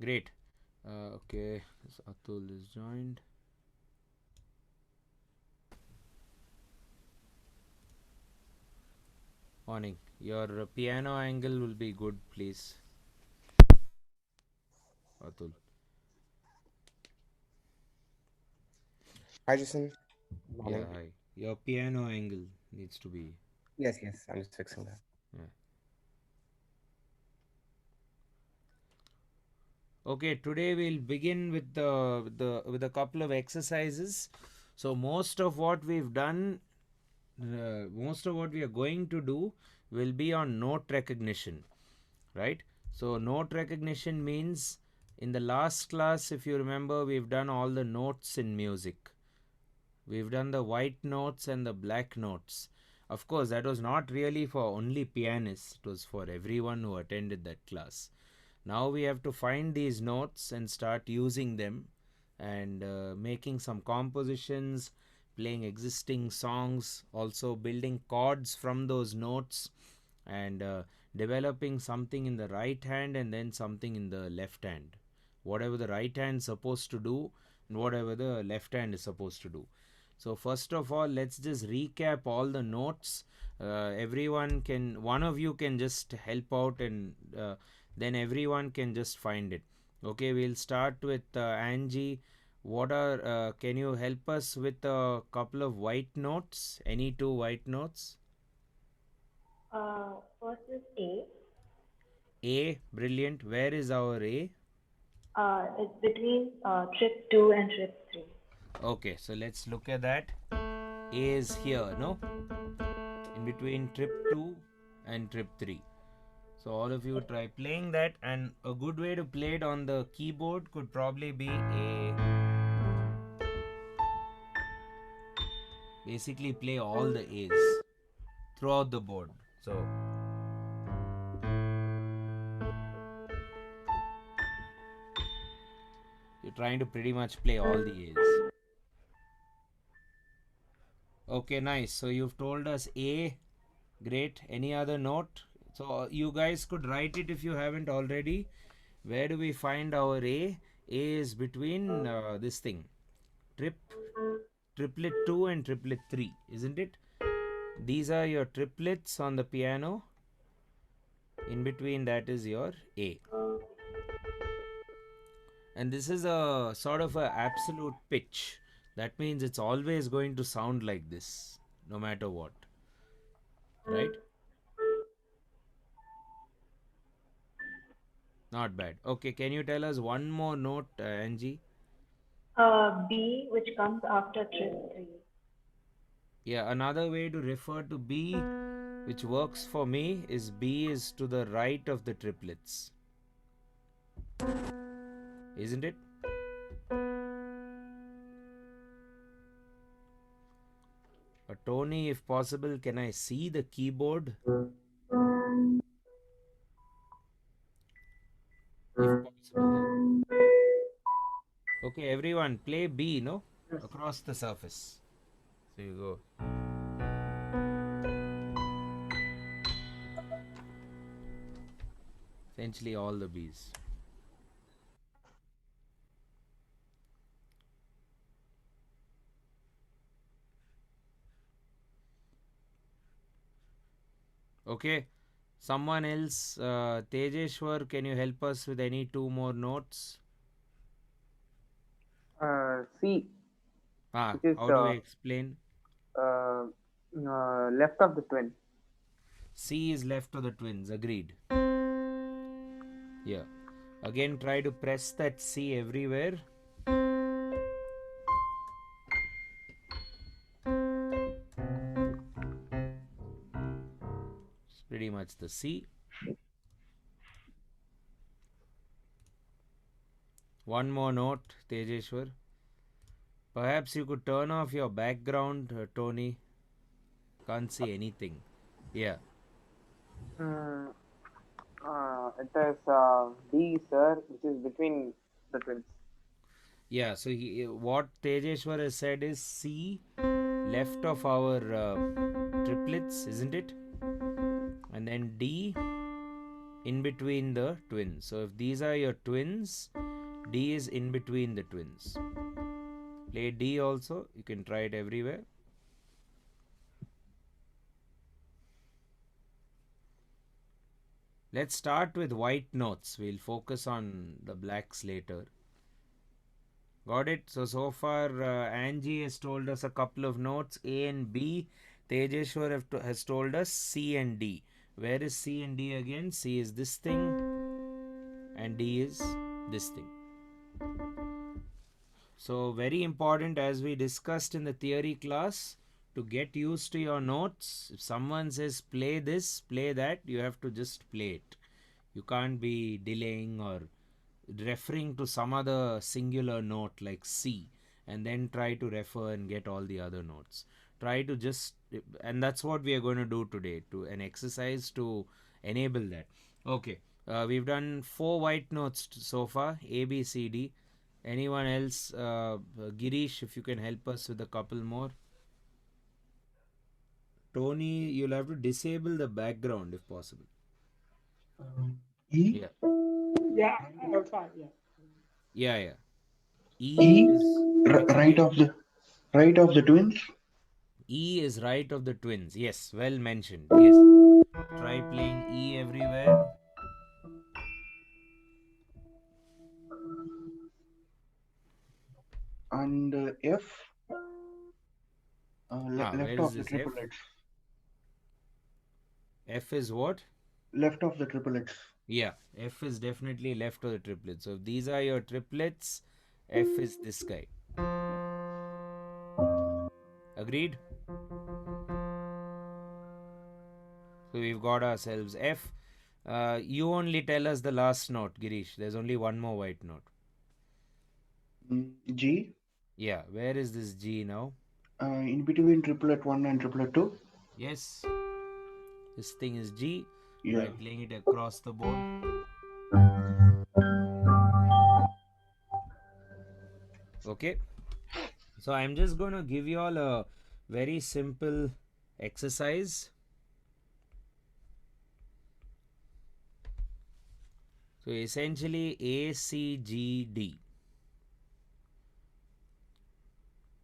Great. Okay, so Atul is joined. Morning. Your piano angle will be good, please, Atul. Hi, Jason. Yeah, Morning. hi. Your piano angle needs to be. Yes, yes, I'm just fixing that. Yeah. Okay, today we'll begin with a couple of exercises. So most of what we are going to do will be on note recognition, right? So note recognition means in the last class, if you remember, we've done all the notes in music. We've done the white notes and the black notes. Of course, that was not really for only pianists, it was for everyone who attended that class. Now we have to find these notes and start using them and making some compositions, playing existing songs, also building chords from those notes, and developing something in the right hand and then something in the left hand. Whatever the right hand is supposed to do and whatever the left hand is supposed to do. So first of all, let's just recap all the notes. One of you can just help out, and then everyone can just find it. Okay, we'll start with Angie. Can you help us with a couple of white notes? Any two white notes? First is A. A, brilliant. Where is our A? It's between trip 2 and trip 3. Okay, so let's look at that. A is here, no? In between trip 2 and trip 3. So all of you try playing that, and a good way to play it on the keyboard could probably be basically play all the A's throughout the board. So you're trying to pretty much play all the A's. Okay, nice. So you've told us A. Great. Any other note? So you guys could write it if you haven't already. Where do we find our A? A is between this thing. Trip, triplet 2 and triplet 3, isn't it? These are your triplets on the piano. In between that is your A. And this is a sort of a absolute pitch. That means it's always going to sound like this, no matter what. Right? Not bad. Okay, can you tell us one more note, Angie? B, which comes after trip 3. Yeah, another way to refer to B, which works for me, is B is to the right of the triplets. Isn't it? Tony, if possible, can I see the keyboard? If possible. Okay, everyone, play B, no? Yes. Across the surface. So you go. Essentially all the B's. Okay. Someone else, Tejeshwar, can you help us with any two more notes? C, Ah, which is how do we explain? uh, left of the twin. C is left of the twins, agreed. Yeah. Again, try to press that C everywhere. It's pretty much the C. One more note, Tejeshwar. Perhaps you could turn off your background, Tony. Can't see anything. Yeah. Mm, it is D, sir, which is between the twins. Yeah, so what Tejeshwar has said is C, left of our triplets, isn't it? And then D, in between the twins. So if these are your twins, D is in between the twins. Play D also. You can try it everywhere. Let's start with white notes. We'll focus on the blacks later. Got it? So far Angie has told us a couple of notes, A and B. Tejeshwar has told us C and D. Where is C and D again? C is this thing and D is this thing. So very important, as we discussed in the theory class, to get used to your notes. If someone says play this, play that, you have to just play it. You can't be delaying or referring to some other singular note like C and then try to refer and get all the other notes. Try to just, and that's what we are going to do today, to an exercise to enable that. Okay, we've done 4 white notes so far, A, B, C, D. Anyone else? Girish, if you can help us with a couple more. Tony, you'll have to disable the background if possible. E. Yeah. Yeah, I'll try. Yeah. Yeah. E is right of the twins. E is right of the twins. Yes, well mentioned. Yes. Try playing E everywhere. And F. Left where of is the this F? triplets. F is what? Left of the triplets. Yeah, F is definitely left of the triplets. So if these are your triplets, F is this guy. Agreed? So we've got ourselves F. You only tell us the last note, Girish. There's only one more white note. G. Yeah, where is this G now? In between triplet 1 and triplet 2. Yes. This thing is G. Yeah. By playing it across the board. Okay. So I'm just going to give you all a very simple exercise. So essentially A, C, G, D.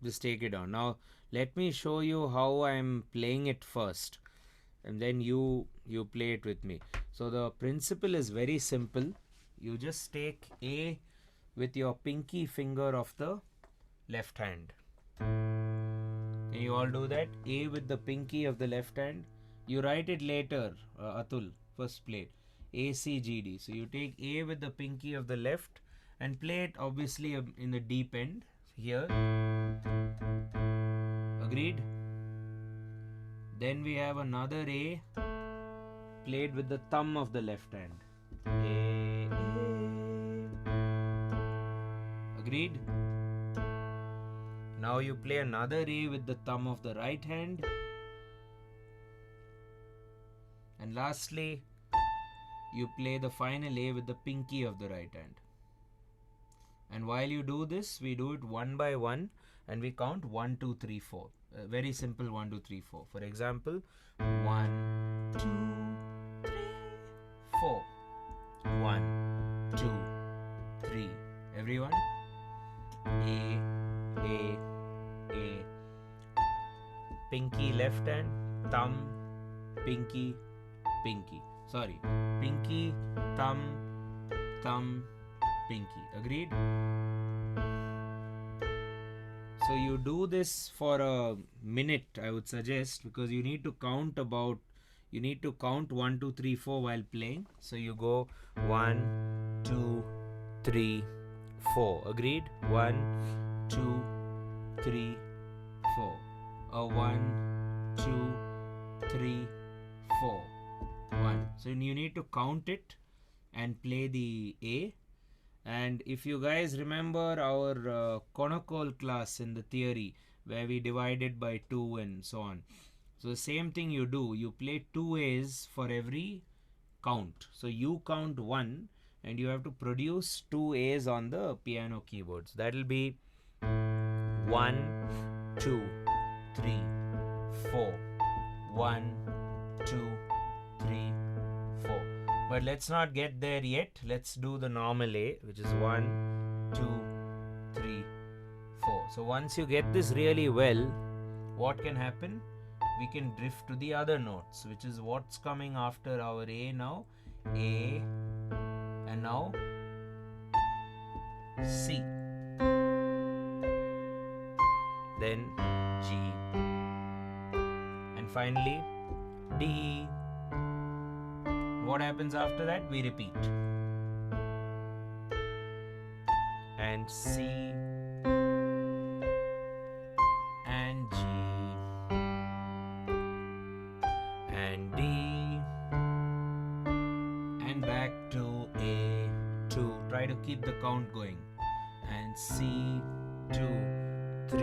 Just take it down. Now let me show you how I'm playing it first. And then you play it with me. So the principle is very simple. You just take A with your pinky finger of the left hand. Can you all do that? A with the pinky of the left hand. You write it later, Atul. First play A, C, G, D. So you take A with the pinky of the left and play it obviously in the deep end here. Agreed? Then we have another A played with the thumb of the left hand. A. Agreed? Now you play another A with the thumb of the right hand. And lastly, you play the final A with the pinky of the right hand. And while you do this, we do it one by one and we count 1, 2, 3, 4. Very simple 1, 2, 3, 4. For example, 1, 2, 3, 4. 1, 2, 3. Everyone? A. Pinky left hand, thumb, pinky, pinky. Sorry, pinky, thumb, pinky. Agreed? So you do this for a minute, I would suggest, because you need to count 1, 2, 3, 4 while playing. So you go 1, 2, 3, 4. Agreed? 1, 2, 3, 4. 1, 2, 3, 4. 1. So you need to count it and play the A. And if you guys remember our Konakol class in the theory where we divided by 2 and so on. So the same thing you do. You play 2 A's for every count. So you count 1 and you have to produce 2 A's on the piano keyboards. That will be 1, 2, 3, 4. 1, 2, 3, 4. But let's not get there yet. Let's do the normal A, which is 1, 2, 3, 4. So once you get this really well, what can happen? We can drift to the other notes, which is what's coming after our A now. A, and now C. Then G. And finally D. What happens after that? We repeat. And C and G and D and back to A 2. Try to keep the count going. And C 2, 3,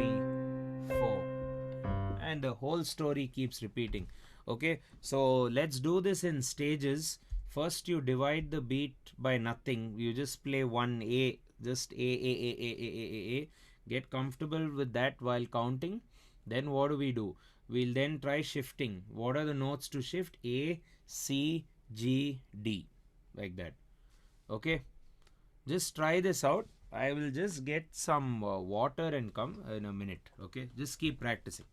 4. And the whole story keeps repeating. Okay, so let's do this in stages. First, you divide the beat by nothing. You just play one A, just A. Get comfortable with that while counting. Then what do? We'll then try shifting. What are the notes to shift? A, C, G, D. Like that. Okay, just try this out. I will just get some water and come in a minute. Okay, just keep practicing.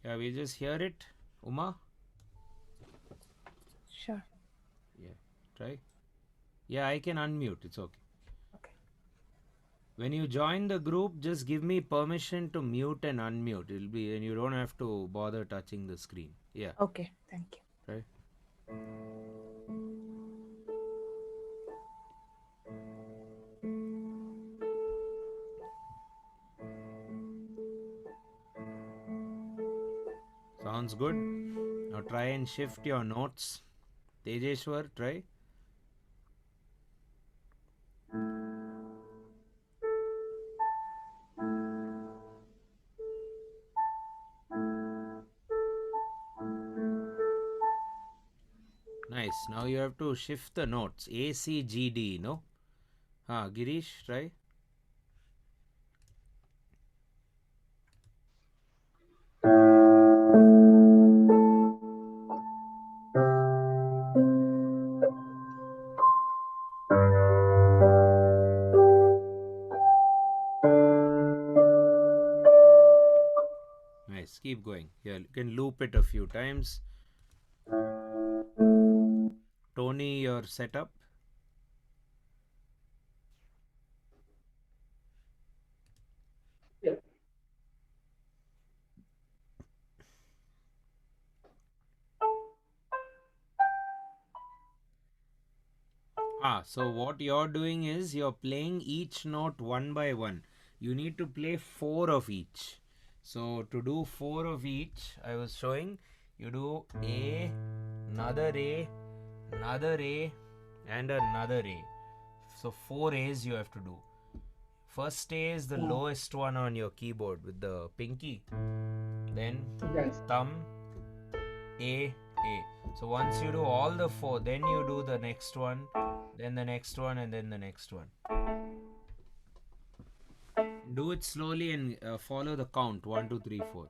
Yeah, we just hear it. Uma? Sure. Yeah, try. Yeah, I can unmute. It's okay. Okay. When you join the group, just give me permission to mute and unmute. It'll be, and you don't have to bother touching the screen. Yeah, Okay. Thank you. right. Sounds good. Now try and shift your notes. Tejeshwar, try. Nice. Now you have to shift the notes. A, C, G, D, no? Girish, try. Nice. Keep going. Yeah, you can loop it a few times. Tony, your setup. Yeah. So what you're doing is you're playing each note one by one. You need to play 4 of each. So to do 4 of each, I was showing you do A, another A, another A, and another A. So 4 A's you have to do. First A is the lowest one on your keyboard with the pinky. Then Yes. thumb, A, A. So once you do all the 4, then you do the next one, then the next one, and then the next one. Do it slowly and follow the count 1, 2, 3, 4.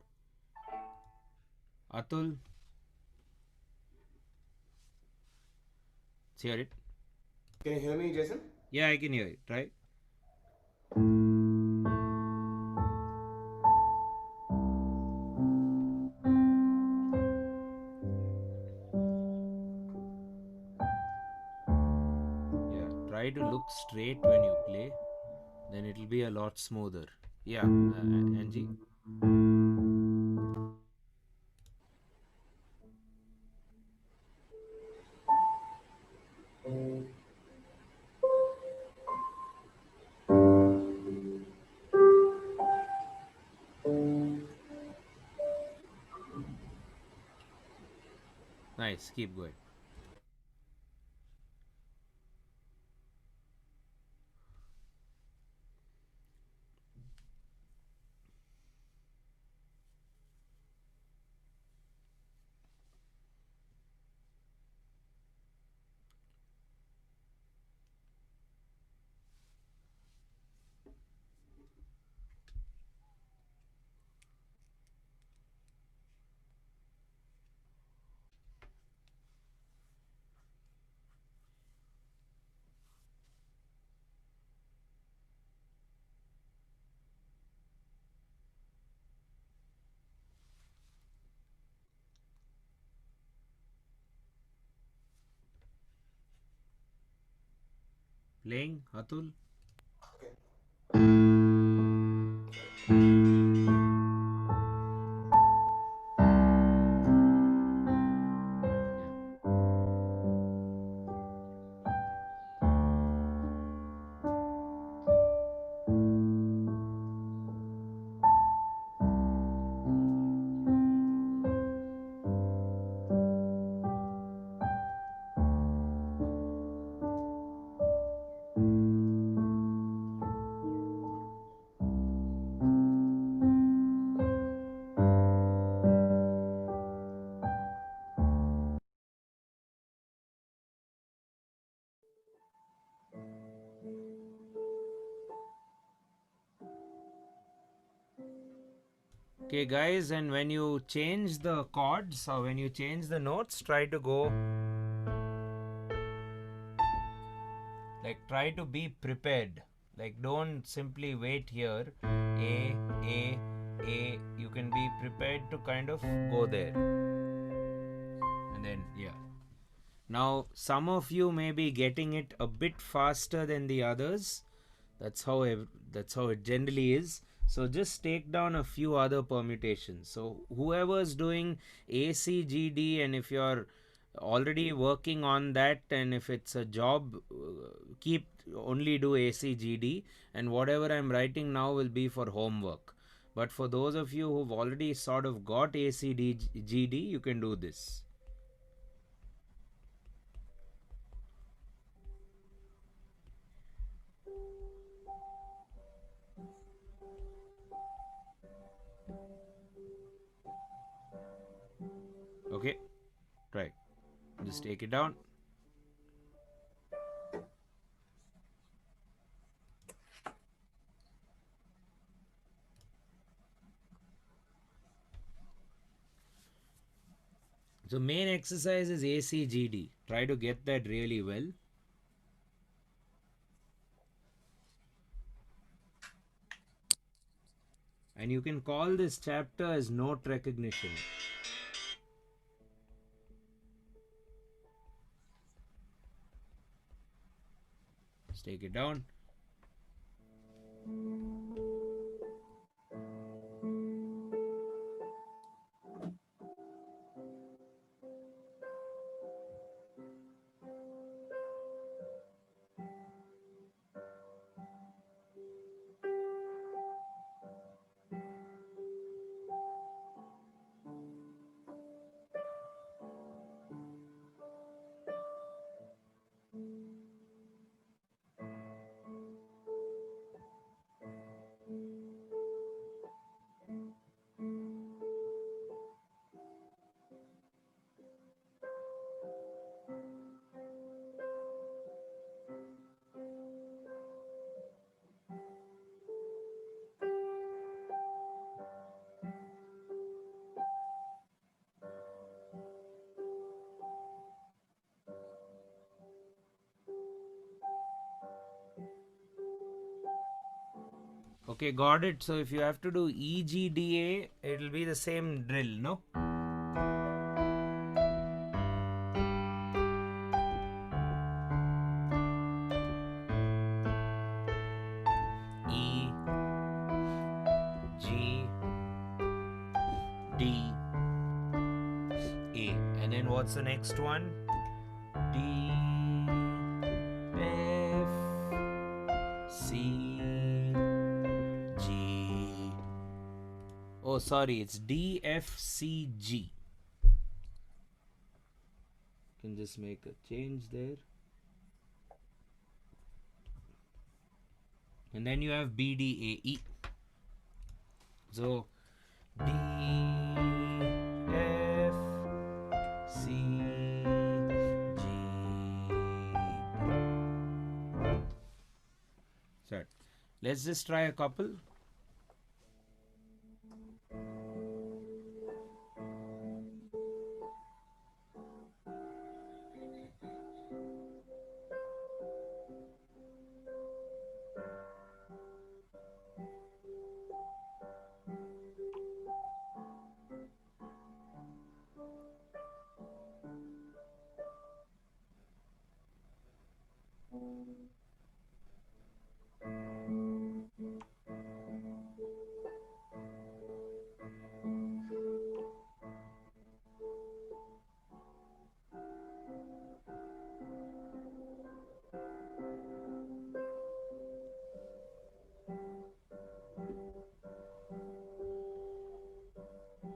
Atul, let's hear it. Can you hear me, Jason? Yeah, I can hear it, right? Yeah, try to look straight when you play, then it'll be a lot smoother. Yeah, Angie. Nice, keep going. Playing, Atul. Yeah. Okay, guys, and when you change the chords or when you change the notes, try to go like try to be prepared. Like don't simply wait here. A, A. You can be prepared to kind of go there. And then, yeah. Now, some of you may be getting it a bit faster than the others. That's how it generally is. So just take down a few other permutations. So whoever's doing A, C, G, D, and if you're already working on that, and if it's a job, keep only do A, C, G, D, and whatever I'm writing now will be for homework. But for those of you who've already sort of got A, C, D, G, D, you can do this. Okay, right. Just take it down. So main exercise is ACGD. Try to get that really well. And you can call this chapter as note recognition. Let's take it down. Okay, got it. So if you have to do EGDA, it'll be the same drill, no? E, G, D, A. And then what's the next one? D, F, C, G. Oh, sorry, it's D, F, C, G. Can just make a change there. And then you have B, D, A, E. So D, F, C, G, D. Set. Let's just try a couple.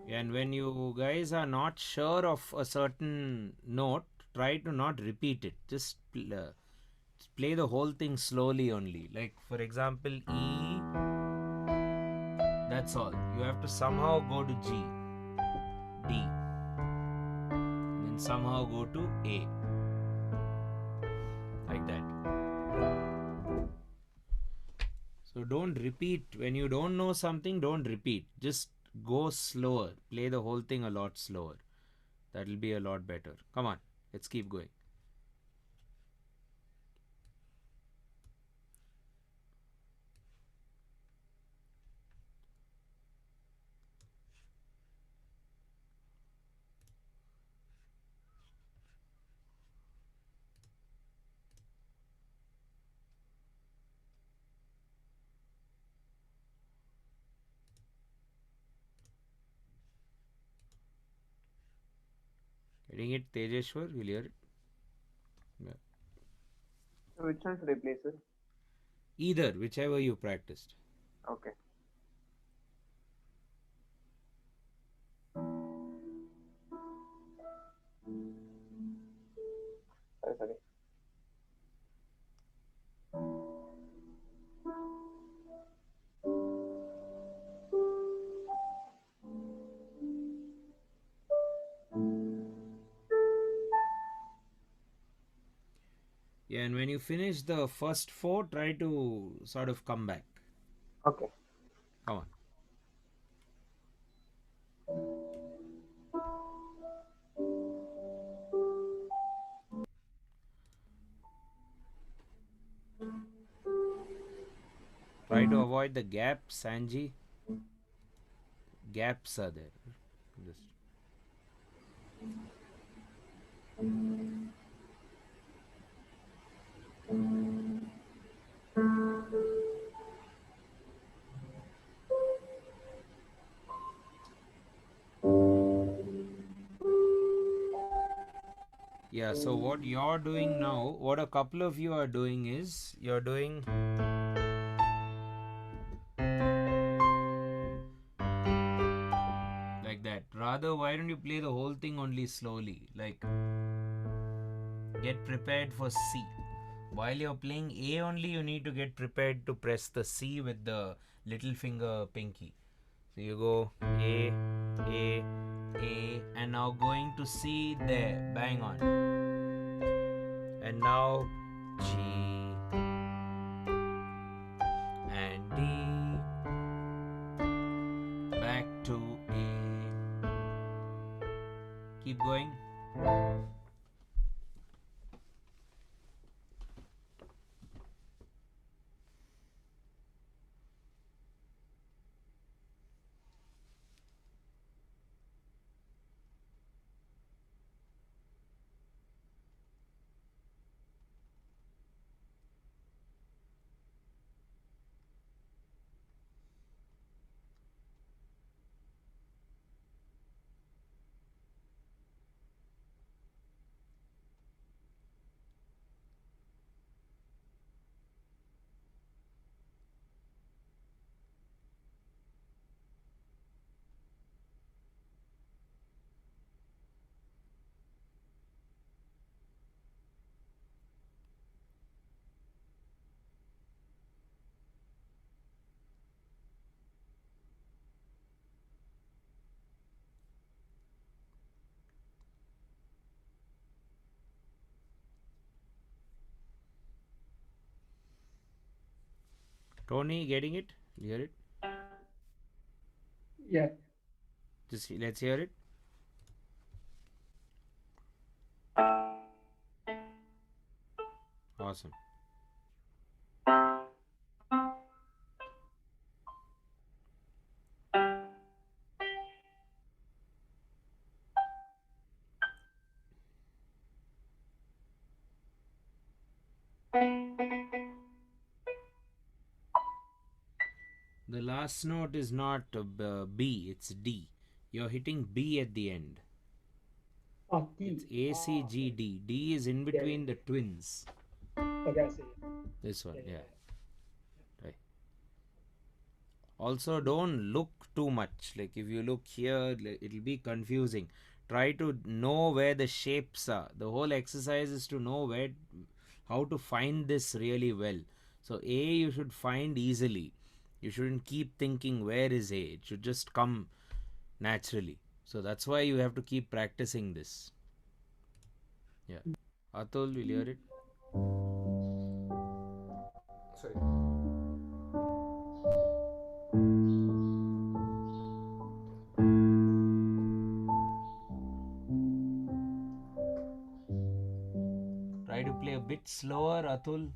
And when you guys are not sure of a certain note, try to not repeat it. Just play the whole thing slowly only. Like, for example, E. That's all. You have to somehow go to G, D, and then somehow go to A. Like that. So don't repeat. When you don't know something, don't repeat. Just go slower. Play the whole thing a lot slower. That'll be a lot better. Come on, let's keep going. Getting it, Tejeshwar? Will hear it? Yeah. Which one should I play, sir? Either, whichever you practiced. Okay. Sorry. Yeah, and when you finish the first 4, try to sort of come back. Okay. Come on. Try to avoid the gaps, Sanji. Gaps are there. Just yeah, so what you're doing now, what a couple of you are doing is you're doing like that. Rather, why don't you play the whole thing only slowly? Like, get prepared for C. While you're playing A only, you need to get prepared to press the C with the little finger pinky. So you go A, and now going to C there, bang on. And now G and D, back to A. Keep going. Tony, getting it? You hear it? Yeah. Just let's hear it. Awesome. The last note is not B, it's D. You're hitting B at the end. Oh, D. It's A, C, G, D. D is in between the twins. Okay, I see. This one, Yeah. right. Also, don't look too much. Like if you look here, it'll be confusing. Try to know where the shapes are. The whole exercise is to know how to find this really well. So A you should find easily. You shouldn't keep thinking where is A. It should just come naturally. So that's why you have to keep practicing this. Yeah. Atul, will you hear it? Sorry. Try to play a bit slower, Atul.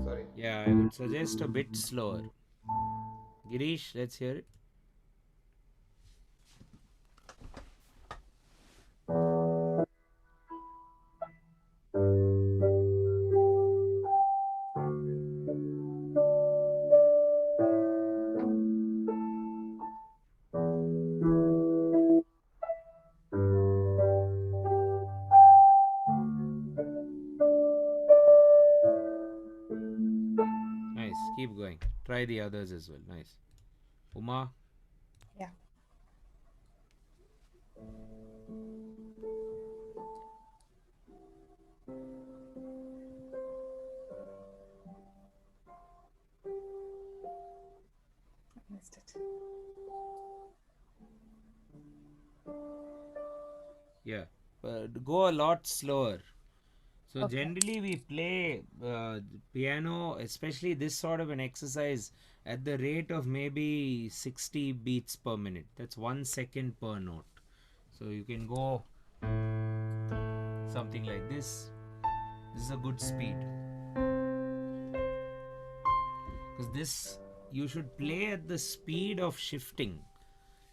Sorry. Yeah, I would suggest a bit slower. Girish, let's hear it. Nice. Keep going. Try the others as well. Nice. Uma. Yeah. I missed it. Yeah, go a lot slower. So Okay. generally we play piano, especially this sort of an exercise, at the rate of maybe 60 beats per minute. That's 1 second per note. So you can go something like this. This is a good speed. Because this, you should play at the speed of shifting.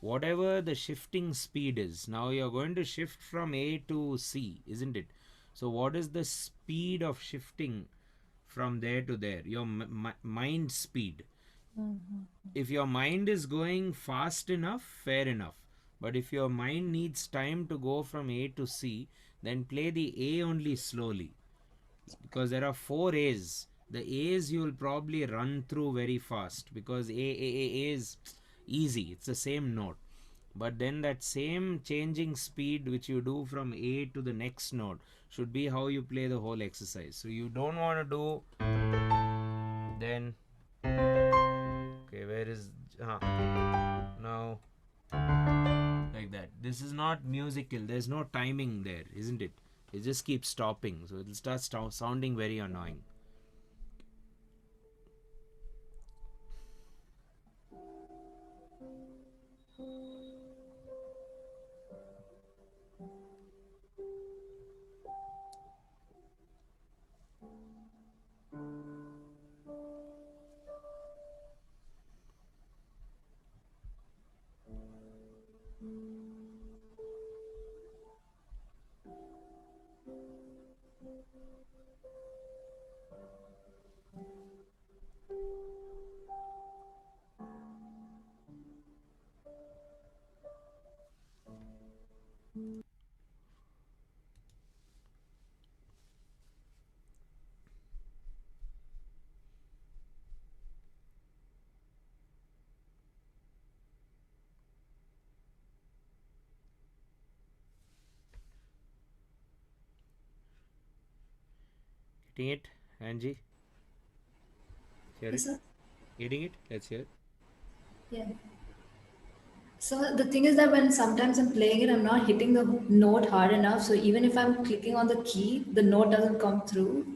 Whatever the shifting speed is. Now you're going to shift from A to C, isn't it? So what is the speed of shifting from there to there? Your mind speed. If your mind is going fast enough, fair enough. But if your mind needs time to go from A to C, then play the A only slowly. Because there are four A's. The A's you will probably run through very fast because A is easy. It's the same note. But then that same changing speed which you do from A to the next note should be how you play the whole exercise. So you don't want to do then. Okay, where is now like that? This is not musical. There's no timing there, isn't it? It just keeps stopping, so it'll start sounding very annoying. Getting it, Angie? Hear it? Yes, sir. Getting it? Let's hear it. Yeah. So the thing is that when sometimes I'm playing it, I'm not hitting the note hard enough. So even if I'm clicking on the key, the note doesn't come through.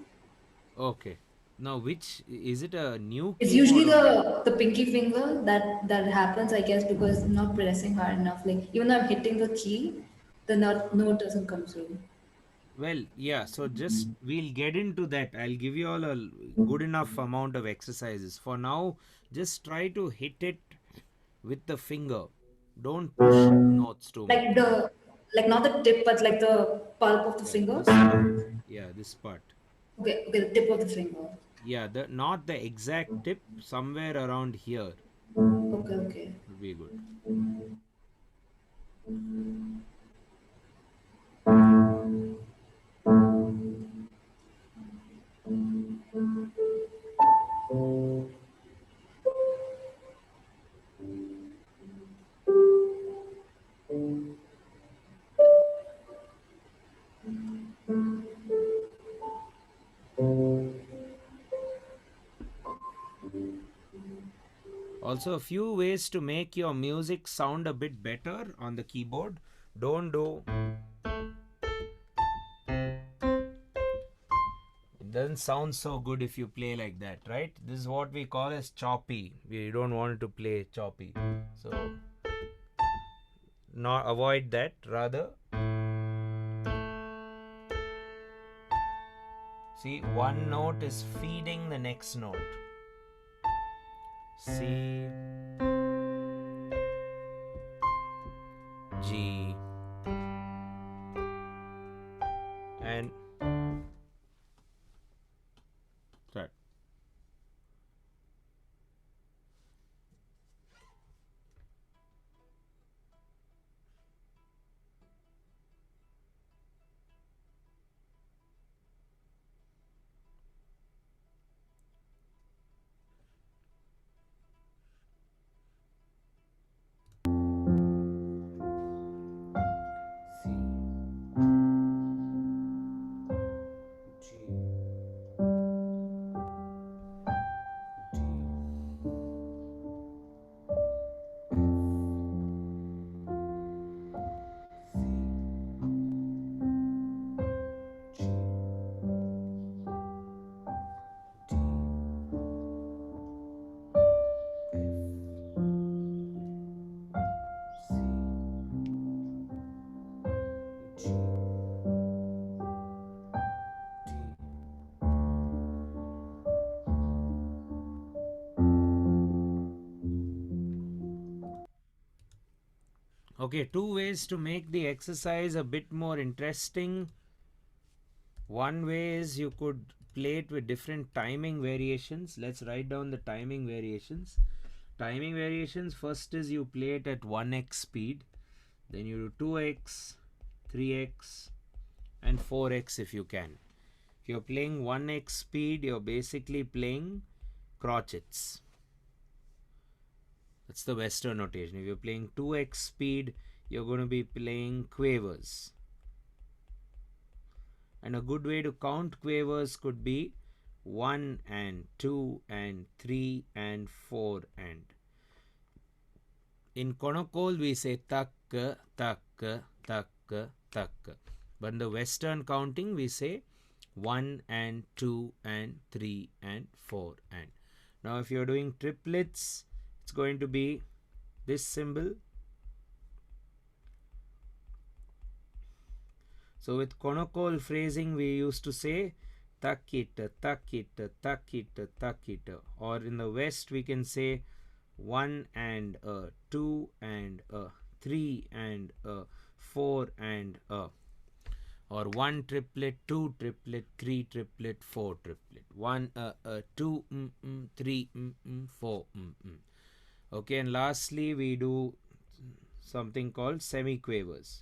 Okay. Now, which is it a new It's usually keyboard or? the pinky finger that happens, I guess, because I'm not pressing hard enough. Like even though I'm hitting the key, the note doesn't come through. Well, yeah. So just we'll get into that. I'll give you all a good enough amount of exercises. For now, just try to hit it with the finger. Don't push notes too much. Like not the tip, but like the pulp of the Yeah, finger. this part. Yeah, this part. Okay, the tip of the finger. Yeah, the not the exact tip. Somewhere around here Okay. would be good. Also, a few ways to make your music sound a bit better on the keyboard. Don't do. It doesn't sound so good if you play like that, right? This is what we call as choppy. We don't want it to play choppy. So, not avoid that. Rather, see, one note is feeding the next note. C, G, and start. Okay, two ways to make the exercise a bit more interesting. One way is you could play it with different timing variations. Let's write down the timing variations. Timing variations, first is you play it at 1x speed, then you do 2x, 3x, and 4x if you can. If you're playing 1x speed, you're basically playing crotchets. That's the Western notation. If you're playing 2x speed, you're going to be playing quavers. And a good way to count quavers could be 1 and 2 and 3 and 4 and. In Konokol we say tak, tak, tak, tak. But in the Western counting we say 1 and 2 and 3 and 4 and. Now if you're doing triplets, it's going to be this symbol. So with Konokol phrasing we used to say takita, takita, takita, takita. Or in the West we can say 1 and 2 and 3 and 4 and or 1 triplet, 2 triplet, 3 triplet, 4 triplet. 1 2 3 4 Okay, and lastly we do something called semiquavers.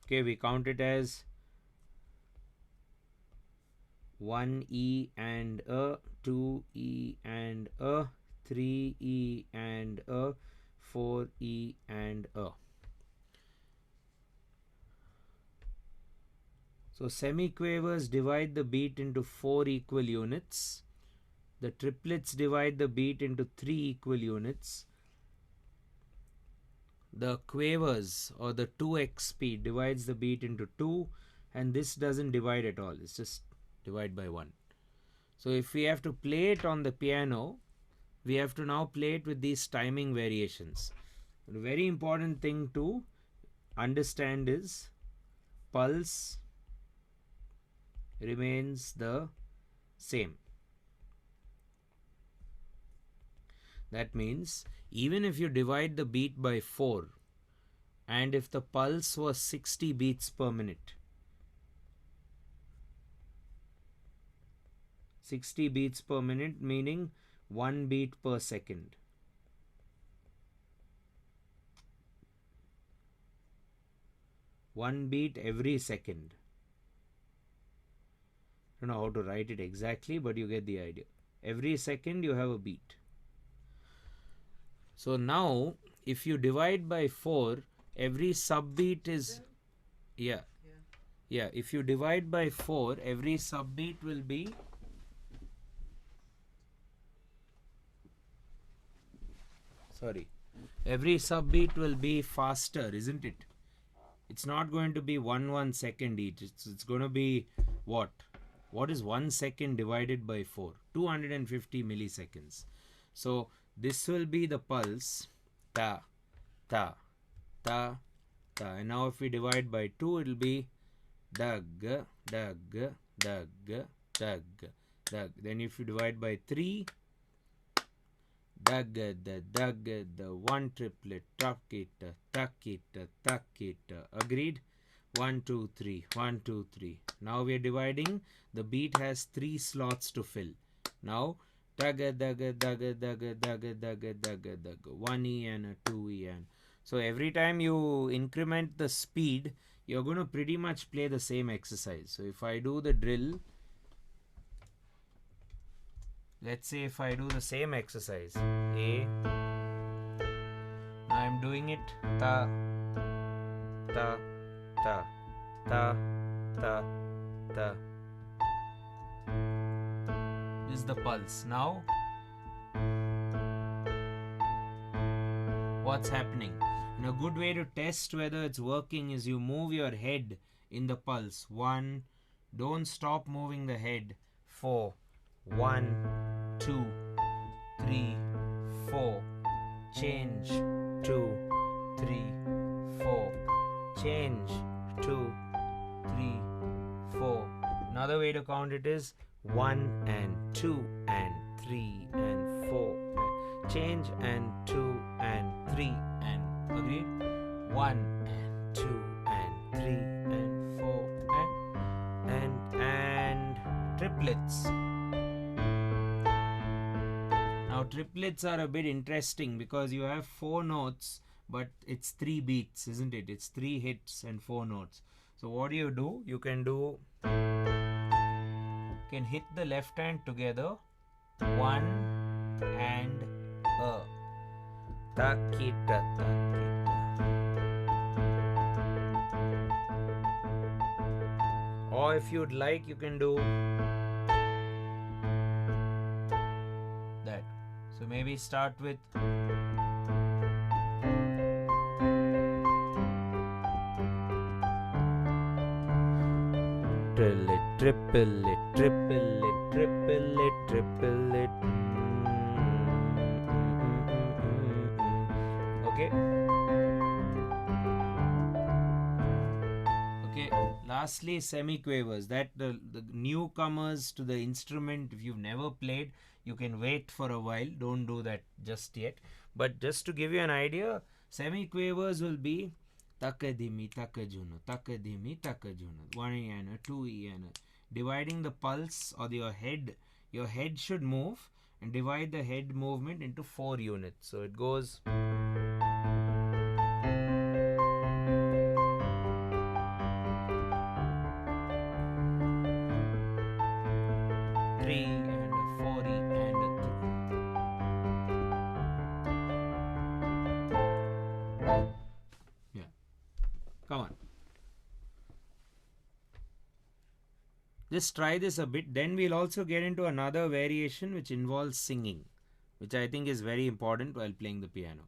Okay, we count it as 1E and 2E and 3E and 4E and So semiquavers divide the beat into 4 equal units. The triplets divide the beat into 3 equal units. The quavers or the 2x speed divides the beat into 2, and this doesn't divide at all. It's just divide by 1. So if we have to play it on the piano, we have to now play it with these timing variations. The very important thing to understand is pulse remains the same. That means even if you divide the beat by 4 and if the pulse was 60 beats per minute, 60 beats per minute meaning 1 beat per second. One beat every second. I don't know how to write it exactly, but you get the idea. Every second you have a beat. So now if you divide by 4, every subbeat is if you divide by 4, every subbeat will be every subbeat will be faster, isn't it? It's not going to be 1 second each. It's going to be what? What is 1 second divided by 4? 250 milliseconds. So this will be the pulse, ta, ta, ta, ta. And now if we divide by 2, it will be dag, dag, dag, dag, dag. Then if you divide by 3, dag, the 1 triplet, takita, takita, takita. Agreed? 1, 2, 3, 1, 2, 3. Now we are dividing. The beat has 3 slots to fill. Now daga daga daga daga daga daga daga daga 1E and a 2E and so every time you increment the speed, you're going to pretty much play the same exercise. So if I do the drill, let's say if I do the same exercise, A, I'm doing it ta ta ta ta ta ta. Is the pulse. Now what's happening? And a good way to test whether it's working is you move your head in the pulse. 1, don't stop moving the head. 4, 1, 2, 3, 4, change 2, 3, 4, change 2, 3, 4. Another way to count it is 1 and 2 and 3 and 4. Change and 2 and 3 and agreed? 1 and 2 and 3 and 4 and triplets. Now triplets are a bit interesting because you have 4 notes but it's 3 beats, isn't it? It's 3 hits and 4 notes. So what do? You can hit the left hand together, 1 and a. Takita, takita. Or if you'd like, you can do that. So maybe start with triple it, triple it, triple it, triple it. Okay. Okay. Lastly, semiquavers. That the newcomers to the instrument, if you've never played, you can wait for a while. Don't do that just yet. But just to give you an idea, semiquavers will be takadimi, takajuna, takadimi, takajuna. 1 ena, 2 ena. Dividing the pulse or your head should move, and divide the head movement into 4 units. So it goes 3 and a 40 and a 3. Yeah. Come on. Just try this a bit. Then we'll also get into another variation which involves singing, which I think is very important while playing the piano.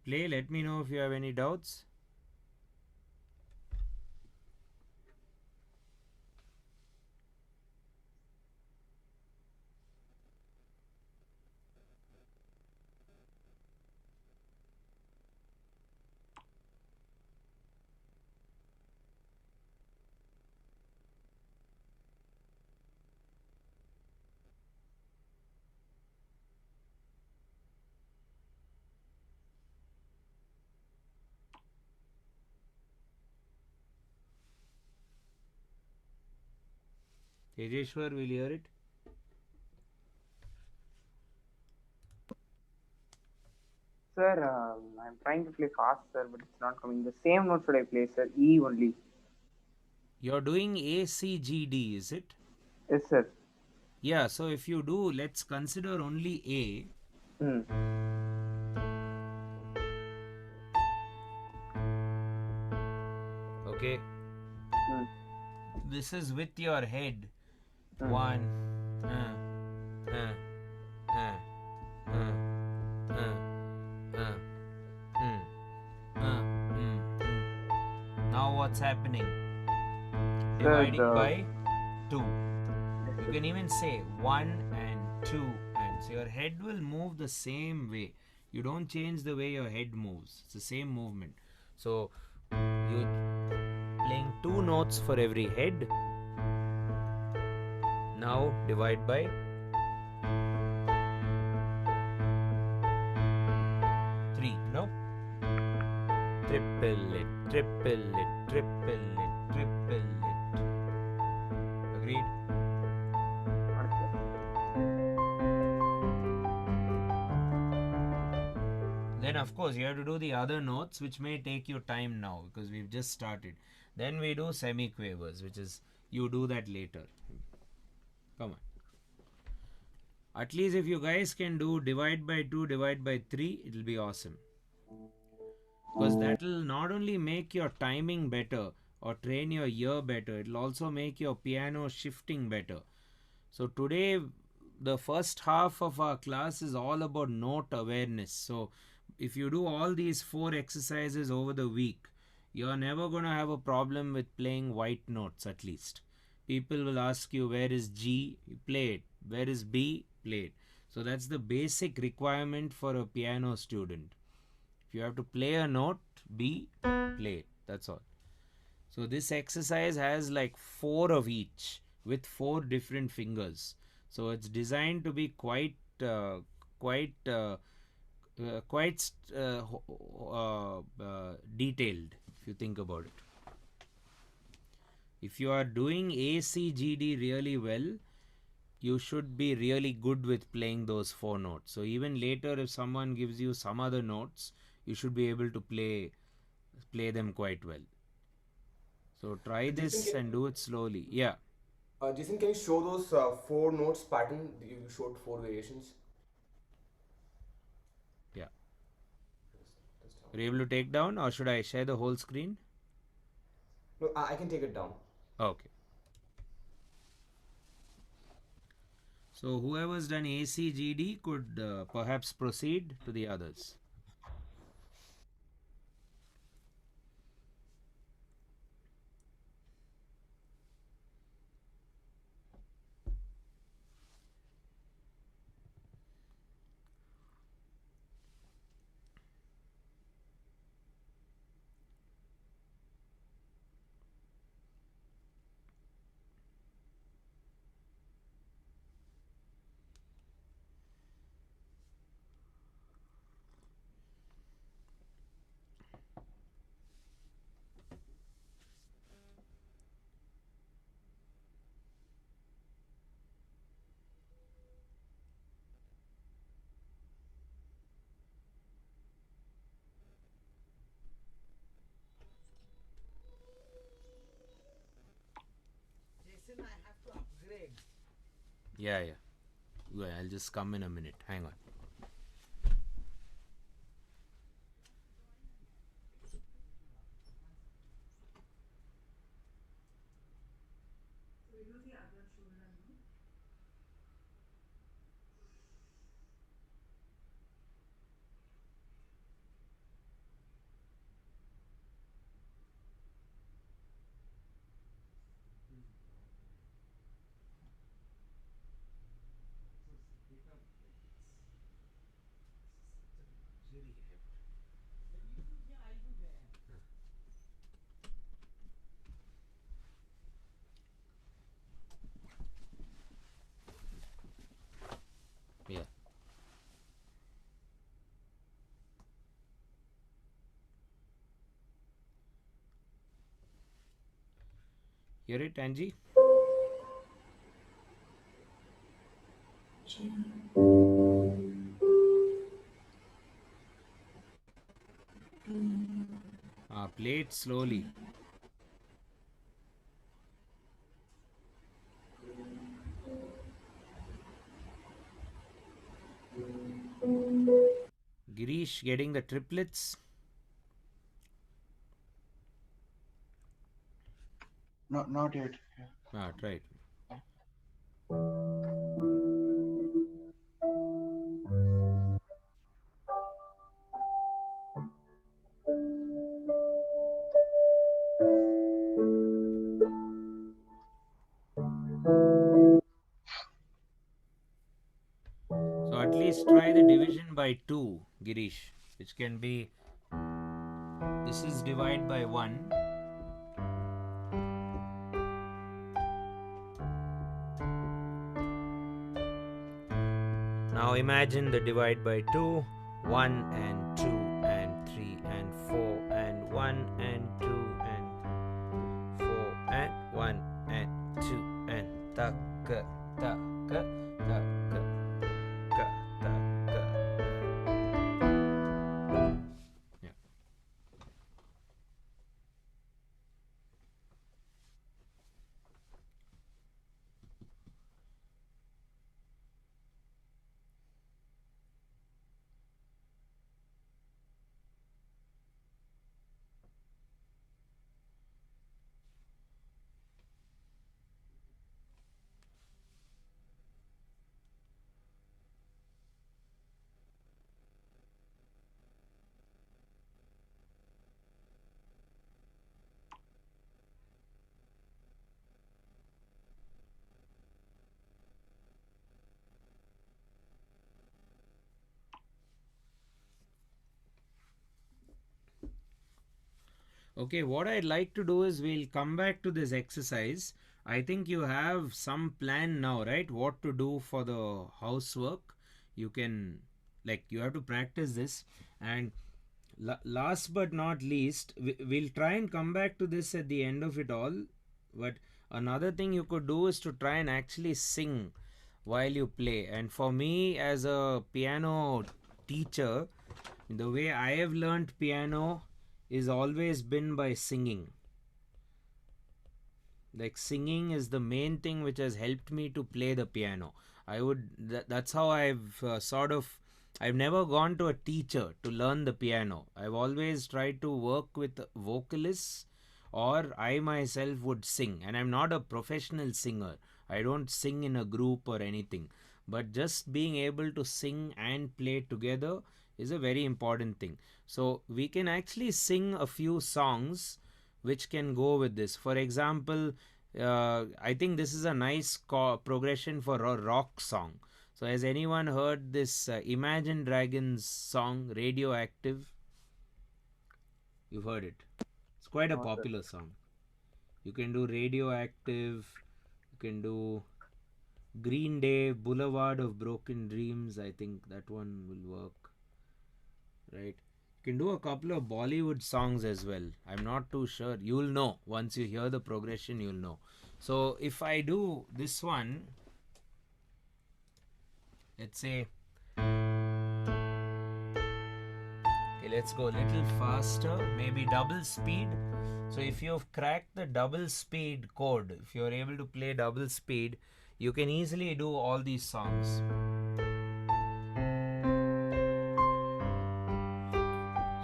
Play, let me know if you have any doubts. Tejeshwar, will you hear it? Sir, I'm trying to play fast, sir, but it's not coming. The same note should I play, sir? E only. You're doing A, C, G, D, is it? Yes, sir. Yeah, so if you do, let's consider only A. Okay. This is with your head. 1. Now what's happening? Dividing by 2. You can even say 1 and 2, and so your head will move the same way. You don't change the way your head moves. It's the same movement. So you're playing 2 notes for every head. Now divide by 3. No? Triple it, triple it, triple it, triple it. Agreed? Then of course you have to do the other notes, which may take you time now because we've just started. Then we do semiquavers, which is you do that later. Come on. At least if you guys can do divide by 2, divide by 3, it'll be awesome. Because that will not only make your timing better or train your ear better, it'll also make your piano shifting better. So today, the first half of our class is all about note awareness. So if you do all these 4 exercises over the week, you're never going to have a problem with playing white notes at least. People will ask you, where is G? You play it. Where is B? Played. So that's the basic requirement for a piano student. If you have to play a note, B, play. That's all. So this exercise has like 4 of each with 4 different fingers. So it's designed to be quite detailed if you think about it. If you are doing A, C, G, D really well, you should be really good with playing those 4 notes. So even later if someone gives you some other notes, you should be able to play them quite well. So try this and do it slowly. Yeah. Jason, can you show those 4 notes pattern? You showed 4 variations. Yeah. Are you able to take down, or should I share the whole screen? No, I can take it down. Okay. So whoever's done A, C, G, D could perhaps proceed to the others. Yeah. Well, I'll just come in a minute. Hang on. Yeah. Hear it, Angie? Play it slowly. Girish getting the triplets. Not yet. Yeah. Try it. So at least try the division by 2, Girish, which can be, this is divide by 1. Now imagine the divide by 2, 1 and 2 and 3 and 4 and 1 and 2 and 4 and 1 and 2 and taka taka taka ka taka. Yeah. Okay, what I'd like to do is we'll come back to this exercise. I think you have some plan now, right? What to do for the housework. You can, like, you have to practice this. And last but not least, we'll try and come back to this at the end of it all. But another thing you could do is to try and actually sing while you play. And for me, as a piano teacher, the way I have learned piano is always been by singing. Like, singing is the main thing which has helped me to play the piano. That's how I've I've never gone to a teacher to learn the piano. I've always tried to work with vocalists, or I myself would sing. And I'm not a professional singer. I don't sing in a group or anything. But just being able to sing and play together is a very important thing. So we can actually sing a few songs which can go with this. For example, I think this is a nice progression for a rock song. So has anyone heard this Imagine Dragons song, Radioactive? You've heard it. It's quite a popular song. You can do Radioactive. You can do Green Day, Boulevard of Broken Dreams. I think that one will work. Right. You can do a couple of Bollywood songs as well. I'm not too sure. You'll know. Once you hear the progression, you'll know. So if I do this one, let's say, okay, let's go a little faster, maybe double speed. So if you've cracked the double speed code, if you're able to play double speed, you can easily do all these songs.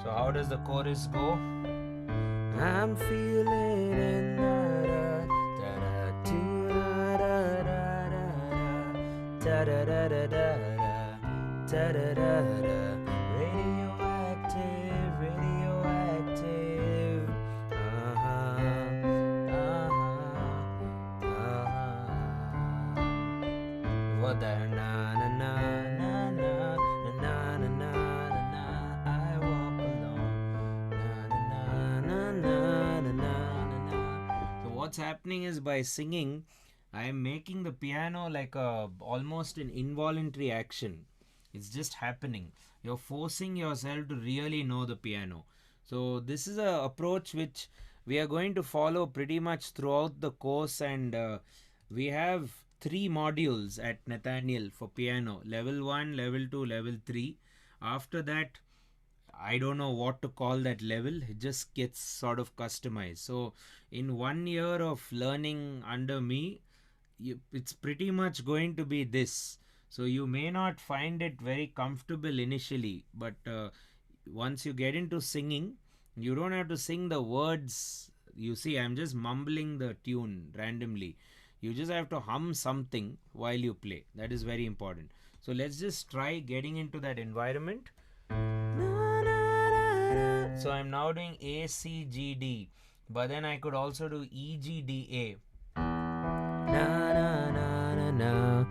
So how does the chorus go? I'm feeling it, radioactive, radioactive. What the na na na na na na na na na. I walk alone. Na na na na na na. So what's happening is, by singing, I am making the piano like almost an involuntary action. It's just happening. You're forcing yourself to really know the piano. So this is a approach which we are going to follow pretty much throughout the course, and we have 3 modules at Nathaniel for piano: level 1, level 2, level 3. After that, I don't know what to call that level. It just gets sort of customized. So in 1 year of learning under me, it's pretty much going to be this. So you may not find it very comfortable initially, but once you get into singing, you don't have to sing the words. You see, I'm just mumbling the tune randomly. You just have to hum something while you play. That is very important. So let's just try getting into that environment. So I'm now doing A, C, G, D. But then I could also do E, G, D, A. Na na na na na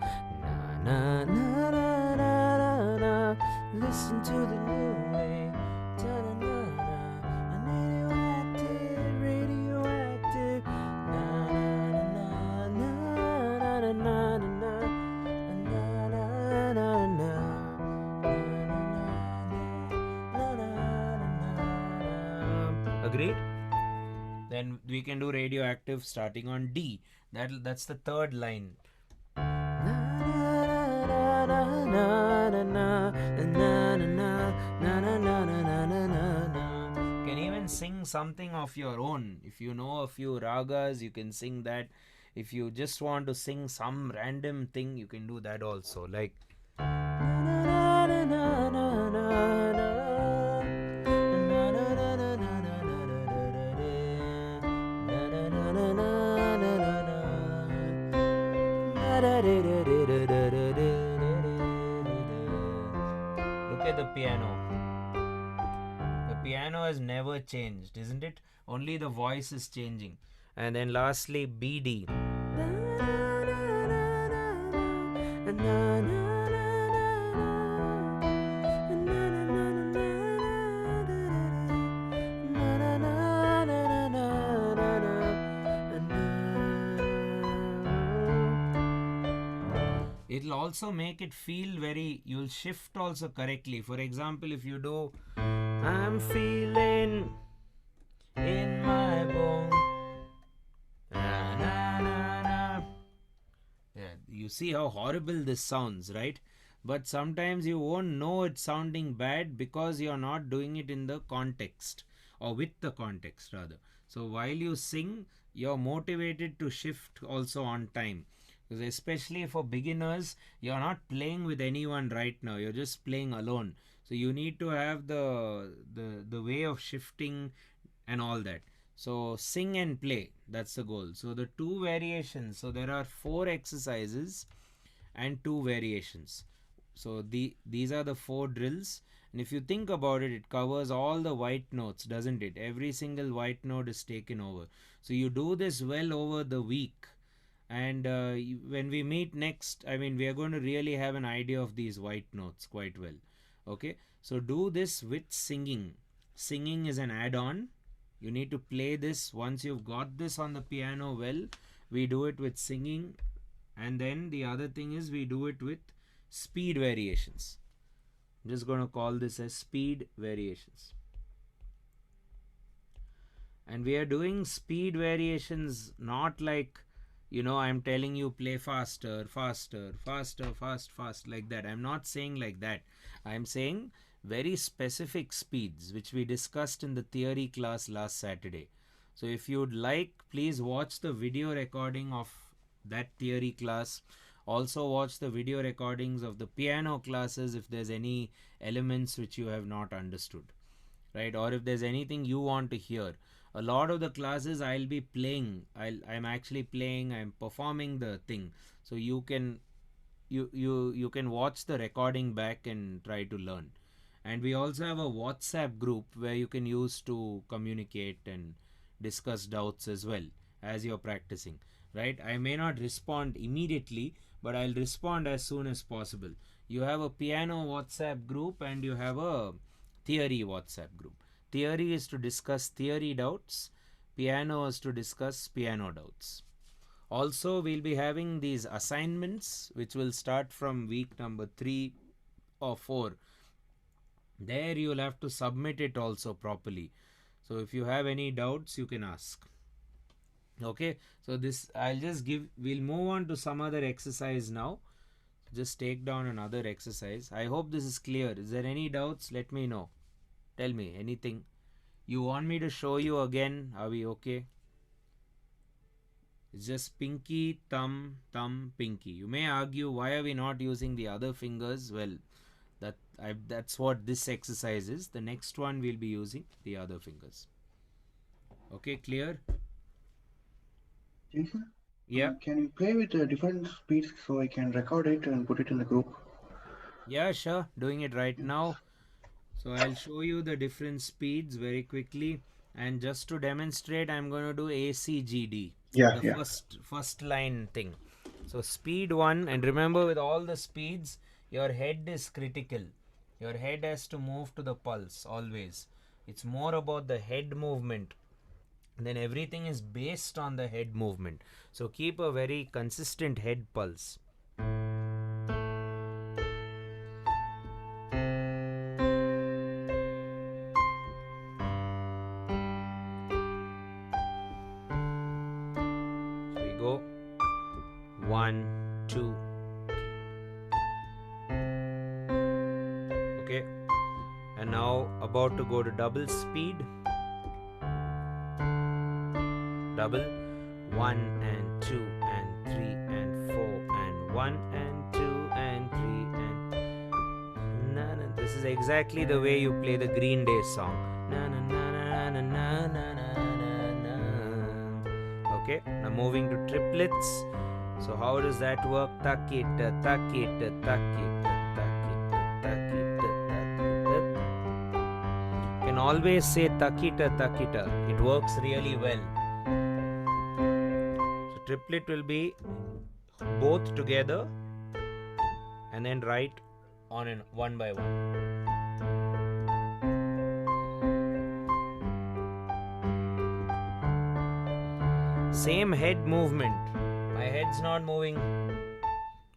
na na na na na. Listen to the new way. Da na na na. Radioactive, radioactive. Na na na na na na na na na na. Agreed? Then we can do radioactive starting on D. That's the third line. Can even sing something of your own. If you know a few ragas, you can sing that. If you just want to sing some random thing, you can do that also. Like look at the piano. The piano has never changed, isn't it? Only the voice is changing. And then lastly, BD. It'll also make it feel very, you'll shift also correctly. For example, if you do, I'm feeling in my bone. Na, na, na, na. Yeah, you see how horrible this sounds, right? But sometimes you won't know it's sounding bad because you're not doing it in the context, or with the context rather. So while you sing, you're motivated to shift also on time. Because especially for beginners, you're not playing with anyone right now. You're just playing alone. So you need to have the way of shifting and all that. So sing and play. That's the goal. So the two variations. So there are 4 exercises and 2 variations. So these are the 4 drills. And if you think about it, it covers all the white notes, doesn't it? Every single white note is taken over. So you do this well over the week. And when we meet next, I mean, we are going to really have an idea of these white notes quite well. Okay, so do this with singing. Singing is an add-on. You need to play this. Once you've got this on the piano well, we do it with singing. And then the other thing is we do it with speed variations. I'm just going to call this as speed variations. And we are doing speed variations not like, you know, I'm telling you play faster, faster, faster, fast, like that. I'm not saying like that. I'm saying very specific speeds, which we discussed in the theory class last Saturday. So if you'd like, please watch the video recording of that theory class. Also watch the video recordings of the piano classes if there's any elements which you have not understood, right? Or if there's anything you want to hear. A lot of the classes I'll be playing. I'm actually playing. I'm performing the thing. So you can watch the recording back and try to learn. And we also have a WhatsApp group where you can use to communicate and discuss doubts as well as you're practicing, right? I may not respond immediately, but I'll respond as soon as possible. You have a piano WhatsApp group and you have a theory WhatsApp group. Theory is to discuss theory doubts. Piano is to discuss piano doubts. Also, we'll be having these assignments which will start from week number 3 or 4. There you'll have to submit it also properly. So if you have any doubts, you can ask. Okay, so this I'll just give, we'll move on to some other exercise now. Just take down another exercise. I hope this is clear. Is there any doubts? Let me know. Tell me anything. You want me to show you again? Are we okay? It's just pinky, thumb, pinky. You may argue, why are we not using the other fingers? Well, that's what this exercise is. The next one we'll be using the other fingers. Okay, clear? Yes, sir. Yeah. Can you play with different speeds so I can record it and put it in the group? Yeah, sure. Doing it right now. So I'll show you the different speeds very quickly. And just to demonstrate, I'm going to do ACGD. The first line thing. So speed 1, and remember with all the speeds, your head is critical. Your head has to move to the pulse always. It's more about the head movement. Then everything is based on the head movement. So keep a very consistent head pulse. So we go 1, 2. Okay. And now about to go to double speed. Double 1 and 2 and 3 and 4 and 1 and 2 and 3 and na, na. This is exactly the way you play the Green Day song. Na, na, na, na, na, na, na, na, na. Okay, now moving to triplets. So how does that work? Takita, takita, takita, takita, takita, takita. You can always say takita, takita. It works really well. Triplet will be both together and then write on an one by one. Same head movement. My head's not moving.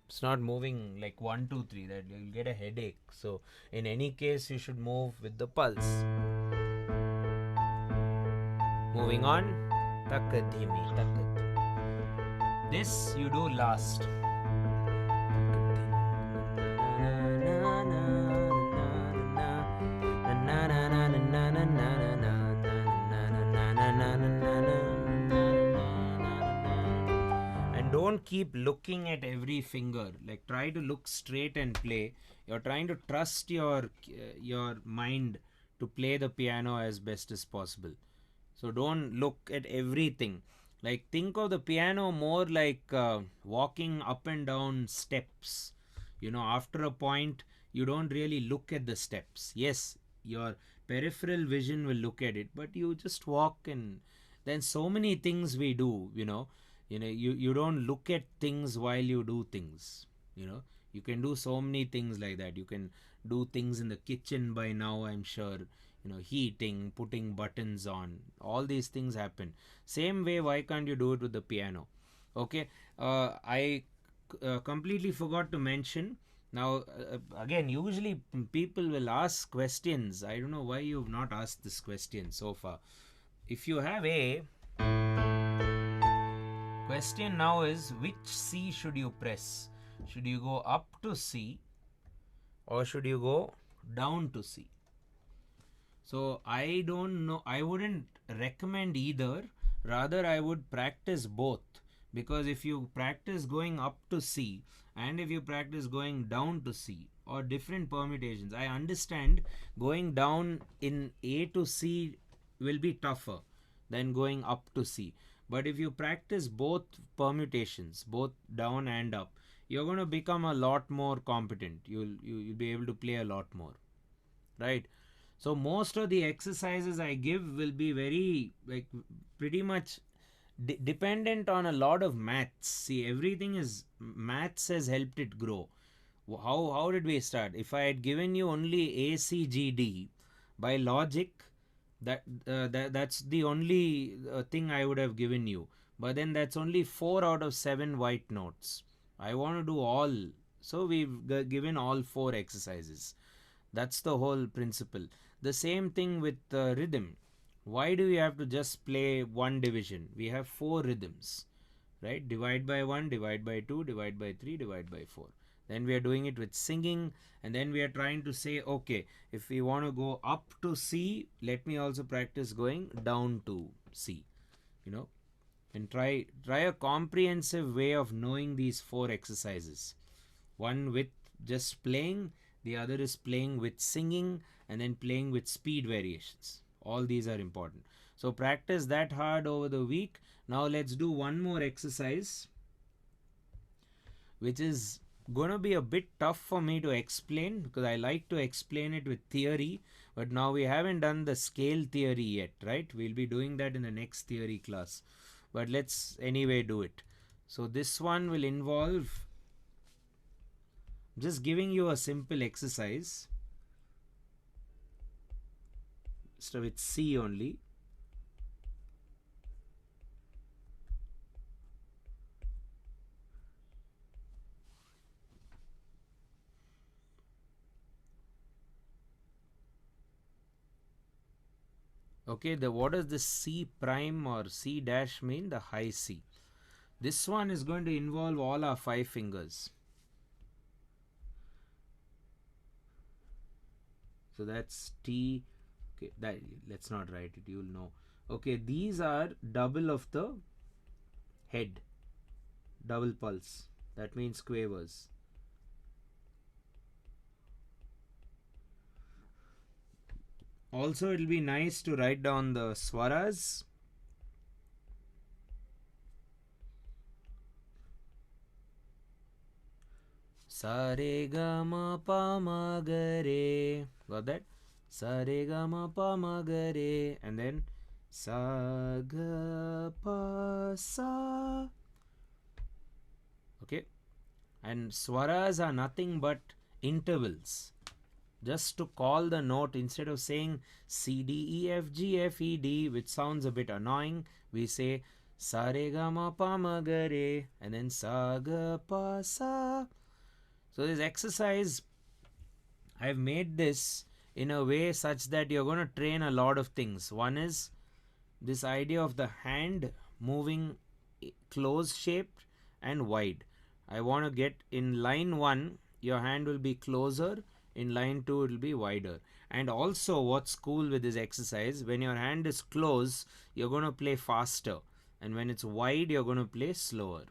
It's not moving like 1, 2, 3. That you'll get a headache. So in any case, you should move with the pulse. Moving on. Takat dhimi, takat. This you do last. And don't keep looking at every finger. Like try to look straight and play. You're trying to trust your mind to play the piano as best as possible. So don't look at everything. Like think of the piano more like walking up and down steps. You know, after a point, you don't really look at the steps. Yes, your peripheral vision will look at it, but you just walk. And then so many things we do, you don't look at things while you do things. You can do so many things like that. You can do things in the kitchen by now, I'm sure. Heating, putting buttons on, all these things happen. Same way, why can't you do it with the piano? Okay, I completely forgot to mention. Now, again, usually people will ask questions. I don't know why you've not asked this question so far. If you have a question now is, which C should you press? Should you go up to C or should you go down to C? So I don't know. I wouldn't recommend either. Rather, I would practice both. Because if you practice going up to C and if you practice going down to C or different permutations, I understand going down in A to C will be tougher than going up to C. But if you practice both permutations, both down and up, you're going to become a lot more competent. You'll be able to play a lot more. Right? So most of the exercises I give will be very, like, pretty much dependent on a lot of maths. See, everything is, maths has helped it grow. How did we start? If I had given you only A, C, G, D, by logic, that's the only thing I would have given you. But then that's only 4 out of 7 white notes. I want to do all. So we've given all 4 exercises. That's the whole principle. The same thing with rhythm. Why do we have to just play one division? We have 4 rhythms, right? Divide by 1, divide by 2, divide by 3, divide by 4. Then we are doing it with singing, and then we are trying to say, okay, if we want to go up to C, let me also practice going down to C. And try a comprehensive way of knowing these 4 exercises. One with just playing, the other is playing with singing, and then playing with speed variations. All these are important. So practice that hard over the week. Now let's do one more exercise, which is going to be a bit tough for me to explain because I like to explain it with theory, but now we haven't done the scale theory yet, right? We'll be doing that in the next theory class, but let's anyway do it. So this one will involve just giving you a simple exercise. So with C only. Okay, what does this C prime or C dash mean? The high C. This one is going to involve all our 5 fingers. So that's T. Okay, let's not write it, you'll know. Okay, these are double of the head, double pulse. That means quavers. Also, it will be nice to write down the swaras. Sa re ga ma pa ma ga re. Got that? Sa re ga ma pa ma ga re. And then sa ga pa sa. Okay. And swaras are nothing but intervals. Just to call the note, instead of saying C, D, E, F, G, F, E, D, which sounds a bit annoying, we say Sa re ga ma pa ma ga re, and then sa ga pa sa. So this exercise, I've made this in a way such that you're going to train a lot of things. One is this idea of the hand moving close shaped and wide. I want to get in line 1, your hand will be closer, in line 2 it will be wider. And also what's cool with this exercise, when your hand is close, you're going to play faster, and when it's wide, you're going to play slower.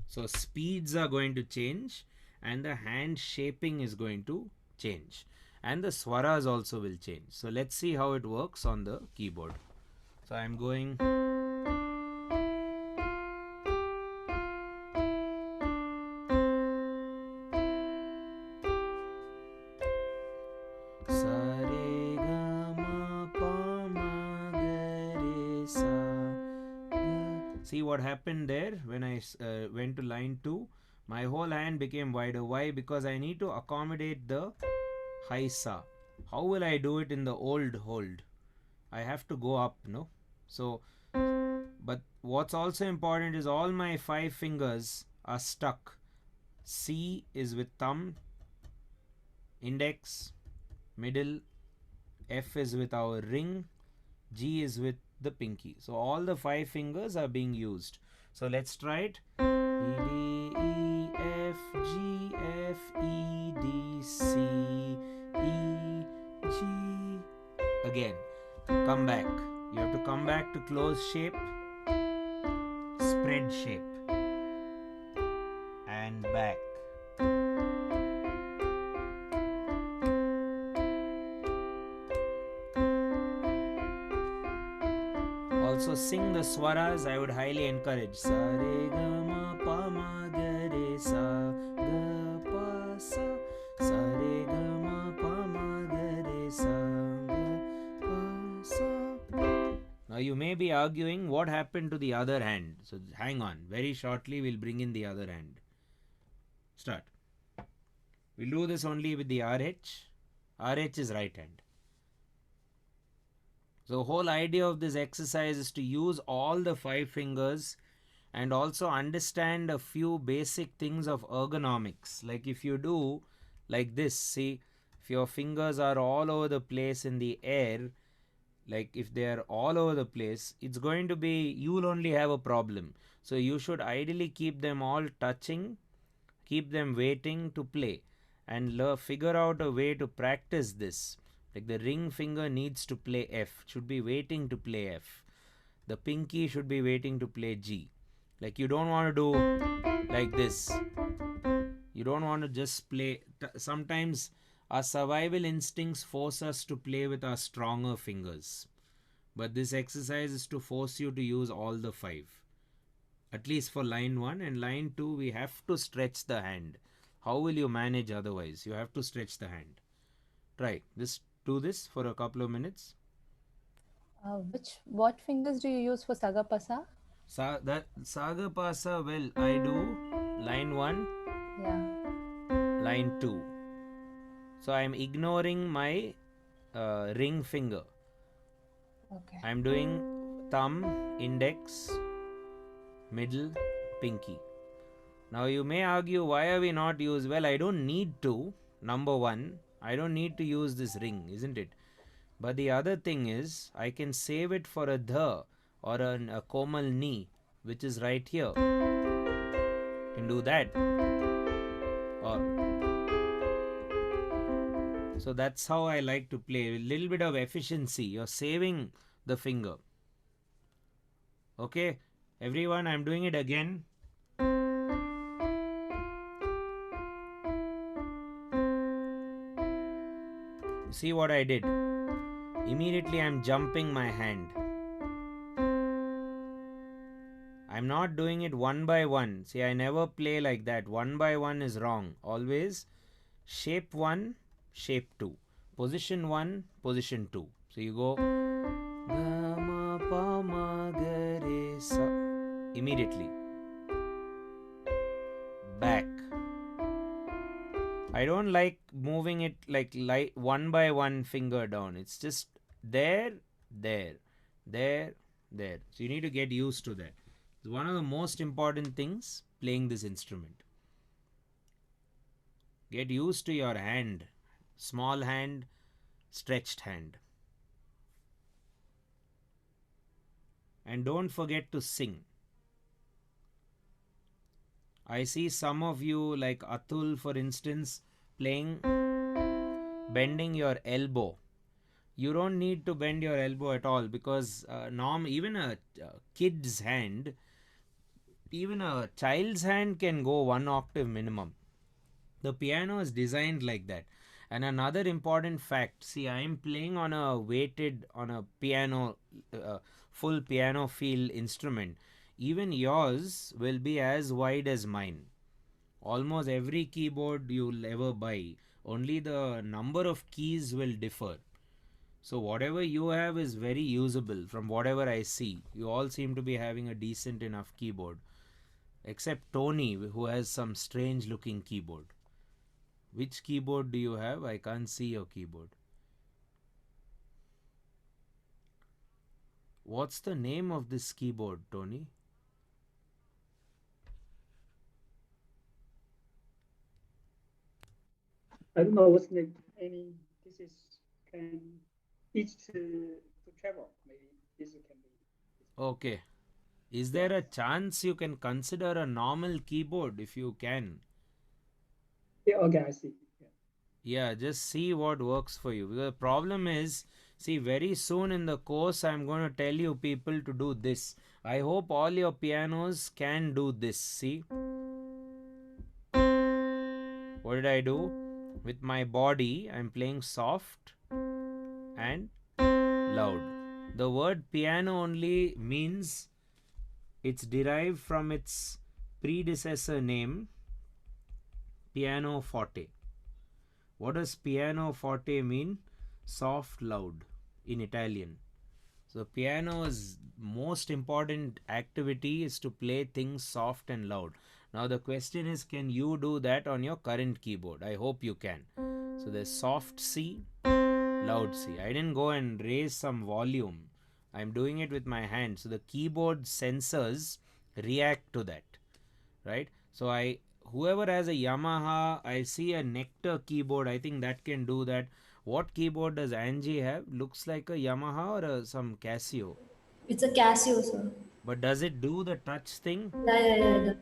So speeds are going to change, and the hand shaping is going to change, and the swaras also will change. So let's see how it works on the keyboard. So I'm going sa re ga ma pa ma ga re sa ga. See what happened there when I went to line 2? My whole hand became wider. Why? Because I need to accommodate the high sa. How will I do it in the old hold? I have to go up, no? So, but what's also important is all my 5 fingers are stuck. C is with thumb, index, middle, F is with our ring, G is with the pinky. So all the 5 fingers are being used. So let's try it. E, D, E, F, G, F, E, D, C, E, G. Again, come back. You have to come back to close shape, spread shape, and back. Also sing the swaras. I would highly encourage. Sa re ga ma pa ma ga re sa ga pa sa. Sa re ga ma pa ma ga re sa ga pa sa. Now you may be arguing what happened to the other hand. So hang on. Very shortly we'll bring in the other hand. Start. We'll do this only with the RH. RH is right hand. So the whole idea of this exercise is to use all the 5 fingers and also understand a few basic things of ergonomics. Like if you do like this, see, if your fingers are all over the place in the air, like if they are all over the place, it's going to be, you will only have a problem. So you should ideally keep them all touching, keep them waiting to play, and figure out a way to practice this. Like the ring finger needs to play F, should be waiting to play F. The pinky should be waiting to play G. Like you don't want to do like this. You don't want to just play. Sometimes our survival instincts force us to play with our stronger fingers. But this exercise is to force you to use all the 5. At least for line 1, and line 2 we have to stretch the hand. How will you manage otherwise? You have to stretch the hand. Try this. Do this for a couple of minutes. What fingers do you use for Sagapasa? Sagapasa, well, I do line 1, Yeah. line 2. So I am ignoring my ring finger. Okay. I am doing thumb, index, middle, pinky. Now you may argue, why are we not use? Well, I don't need to. Number 1, I don't need to use this ring, isn't it? But the other thing is, I can save it for a dha or a komal ni, which is right here. Can do that. Or so that's how I like to play. A little bit of efficiency. You're saving the finger. Okay, everyone, I'm doing it again. See what I did? Immediately I'm jumping my hand. I'm not doing it one by one. See, I never play like that. One by one is wrong. Always shape 1, shape 2. Position 1, position 2. So you go ga ma pa ma ga re sa. Immediately. Back. I don't like moving it like one by one finger down. It's just there, there, there, there. So you need to get used to that. It's one of the most important things playing this instrument. Get used to your hand, small hand, stretched hand. And don't forget to sing. I see some of you, like Atul for instance, playing, bending your elbow. You don't need to bend your elbow at all, because even a kid's hand, even a child's hand can go 1 octave minimum. The piano is designed like that. And another important fact, see, I am playing on a piano, full piano feel instrument. Even yours will be as wide as mine. Almost every keyboard you'll ever buy, only the number of keys will differ. So whatever you have is very usable from whatever I see. You all seem to be having a decent enough keyboard. Except Tony, who has some strange looking keyboard. Which keyboard do you have? I can't see your keyboard. What's the name of this keyboard, Tony? I don't know what's the name. Any, this is can each to travel. Maybe this can be. Okay. Is there a chance you can consider a normal keyboard if you can? Yeah, okay, I see. Yeah, just see what works for you. The problem is, see, very soon in the course, I'm going to tell you people to do this. I hope all your pianos can do this. See? What did I do? With my body, I'm playing soft and loud. The word piano only means it's derived from its predecessor name, pianoforte. What does pianoforte mean? Soft, loud in Italian. So piano's most important activity is to play things soft and loud. Now the question is, can you do that on your current keyboard? I hope you can. So there's soft C, loud C. I didn't go and raise some volume. I'm doing it with my hand. So the keyboard sensors react to that. Right? So whoever has a Yamaha, I see a Nectar keyboard, I think that can do that. What keyboard does Angie have? Looks like a Yamaha or some Casio. It's a Casio, sir. But does it do the touch thing? Yeah.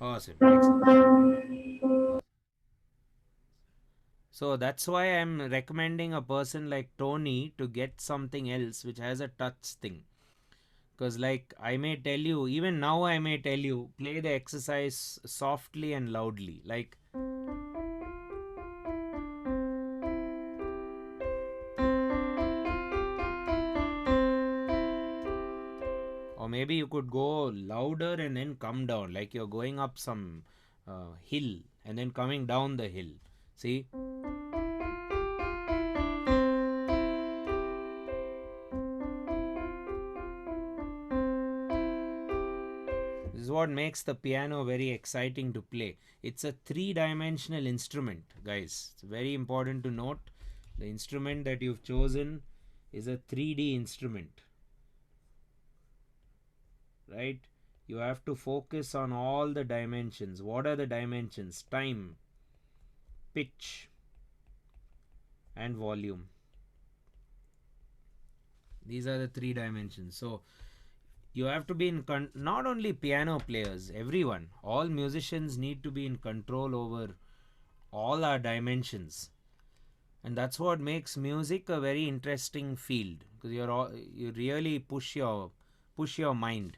Awesome. Excellent. So that's why I'm recommending a person like Tony to get something else which has a touch thing. Because like I may tell you, even now I may tell you, play the exercise softly and loudly. Like or maybe you could go louder and then come down, like you're going up some hill and then coming down the hill. See? This is what makes the piano very exciting to play. It's a 3-dimensional instrument, guys. It's very important to note. The instrument that you've chosen is a 3D instrument. Right? You have to focus on all the dimensions. What are the dimensions? Time, pitch, and volume. These are the 3 dimensions. So you have to be in not only piano players, everyone, all musicians need to be in control over all our dimensions. And that's what makes music a very interesting field, because you really push your mind.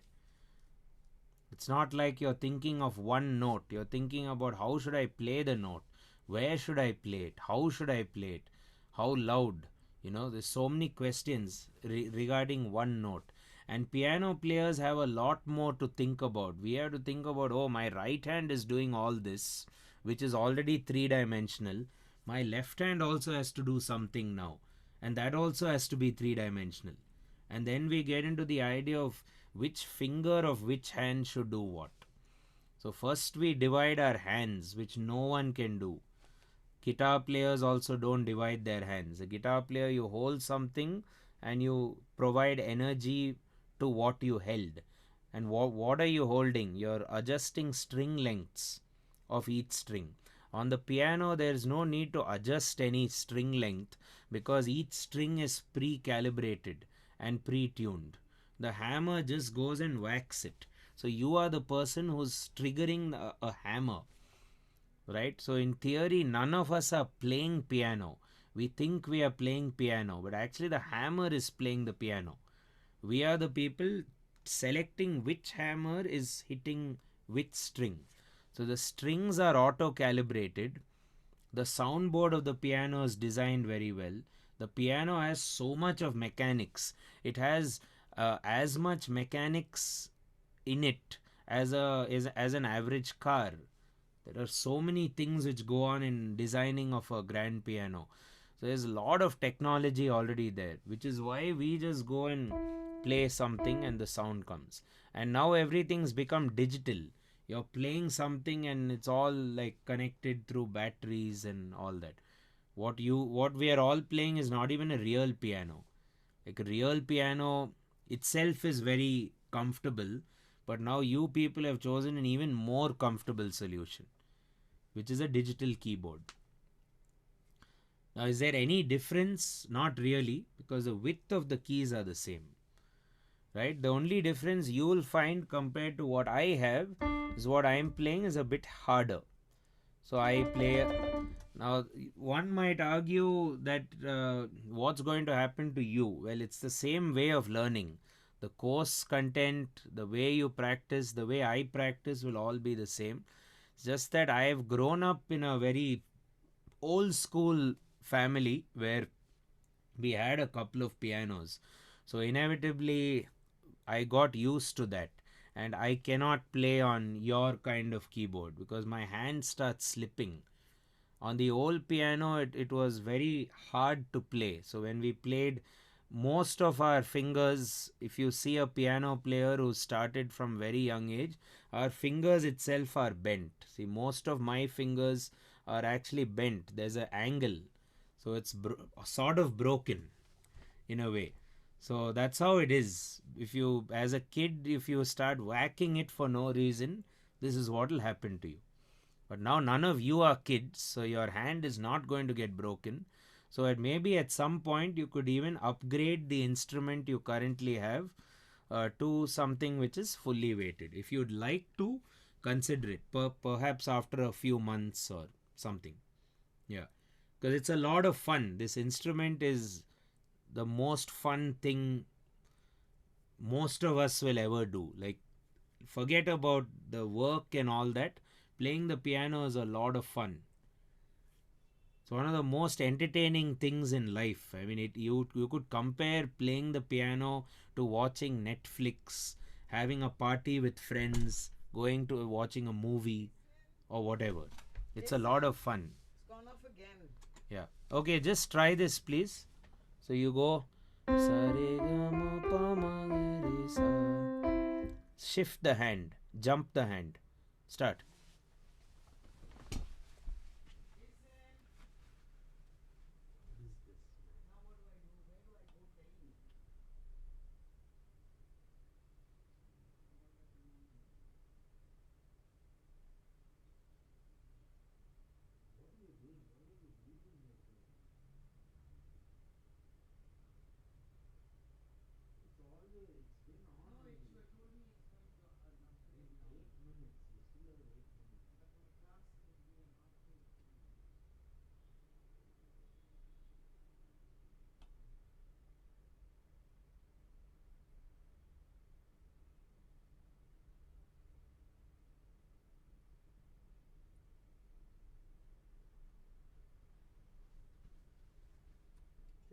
It's not like you're thinking of one note. You're thinking about how should I play the note? Where should I play it? How should I play it? How loud? There's so many questions regarding one note. And piano players have a lot more to think about. We have to think about, oh, my right hand is doing all this, which is already 3-dimensional. My left hand also has to do something now. And that also has to be 3-dimensional. And then we get into the idea of which finger of which hand should do what. So first we divide our hands, which no one can do. Guitar players also don't divide their hands. A guitar player, you hold something and you provide energy to what you held. And what are you holding? You're adjusting string lengths of each string. On the piano, there is no need to adjust any string length because each string is pre-calibrated and pre-tuned. The hammer just goes and whacks it. So you are the person who's triggering a hammer, right? So in theory, none of us are playing piano. We think we are playing piano, but actually the hammer is playing the piano. We are the people selecting which hammer is hitting which string. So the strings are auto-calibrated. The soundboard of the piano is designed very well. The piano has so much of mechanics. It has as much mechanics in it as an average car. There are so many things which go on in designing of a grand piano. So there's a lot of technology already there, which is why we just go and play something and the sound comes. And now everything's become digital. You're playing something and it's all like connected through batteries and all that. What we are all playing is not even a real piano. Like a real piano itself is very comfortable, but now you people have chosen an even more comfortable solution, which is a digital keyboard. Now, is there any difference? Not really, because the width of the keys are the same, right? The only difference you will find compared to what I have is what I am playing is a bit harder. So I play. Now, one might argue that what's going to happen to you? Well, it's the same way of learning. The course content, the way you practice, the way I practice will all be the same. It's just that I have grown up in a very old school family where we had a couple of pianos. So inevitably, I got used to that. And I cannot play on your kind of keyboard because my hand starts slipping. On the old piano, it was very hard to play. So when we played, most of our fingers, if you see a piano player who started from very young age, our fingers itself are bent. See, most of my fingers are actually bent. There's an angle. So it's sort of broken in a way. So that's how it is. If you, as a kid, if you start whacking it for no reason, this is what will happen to you. But now none of you are kids, so your hand is not going to get broken. So maybe at some point you could even upgrade the instrument you currently have to something which is fully weighted. If you'd like to, consider it. Perhaps after a few months or something. Yeah. Because it's a lot of fun. This instrument is the most fun thing most of us will ever do. Like, forget about the work and all that. Playing the piano is a lot of fun. It's one of the most entertaining things in life. I mean, you could compare playing the piano to watching Netflix, having a party with friends, going to watching a movie or whatever. It's a lot of fun. It's gone off again. Yeah. Okay, just try this, please. So you go. Shift the hand. Jump the hand. Start.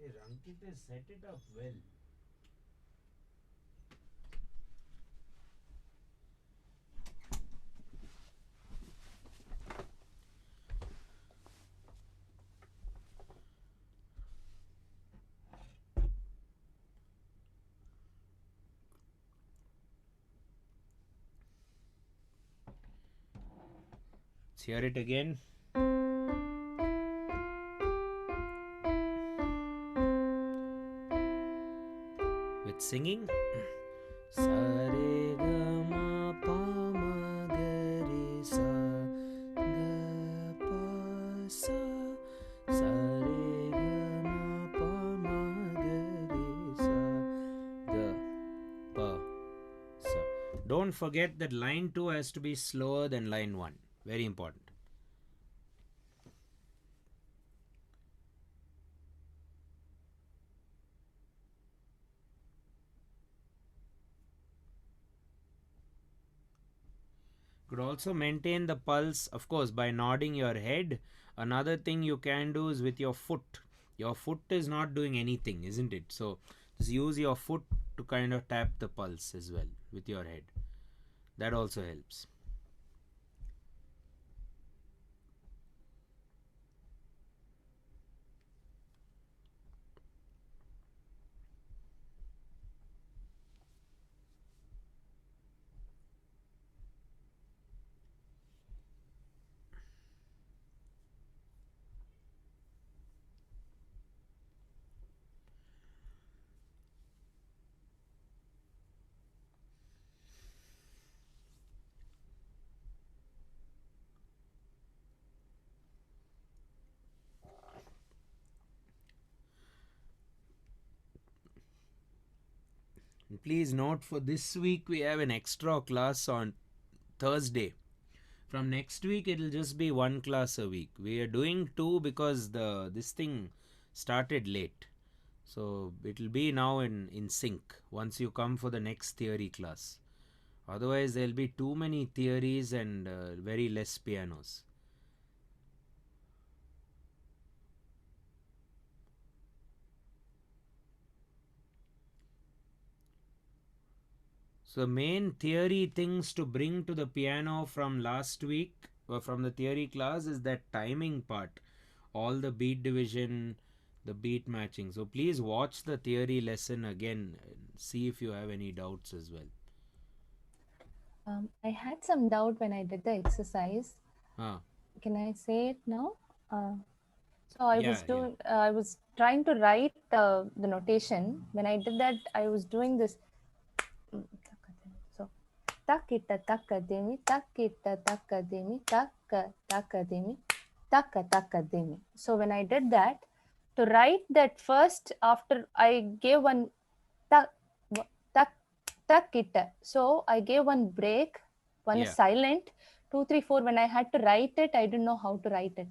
Rankit has set it up well. Let's hear it again. With singing. Sa re ga don't forget that line 2 has to be slower than line 1. Very important. Could also maintain the pulse, of course, by nodding your head. Another thing you can do is with your foot. Your foot is not doing anything, isn't it? So just use your foot to kind of tap the pulse as well with your head. That also helps. Please note, for this week we have an extra class on Thursday. From next week it will just be one class a week. We are doing two because this thing started late. So it will be now in sync once you come for the next theory class. Otherwise there will be too many theories and very less pianos. So main theory things to bring to the piano from last week or from the theory class is that timing part, all the beat division, the beat matching. So please watch the theory lesson again and see if you have any doubts as well. I had some doubt when I did the exercise. Can I say it now? So I was trying to write the notation. When I did that, I was doing this. So, takita takademi, takita takademi, taka takademi, taka takademi. So when I did that, to write that first, after I gave one takita. So I gave one break, one silent, 2, 3, 4. When I had to write it, I didn't know how to write it.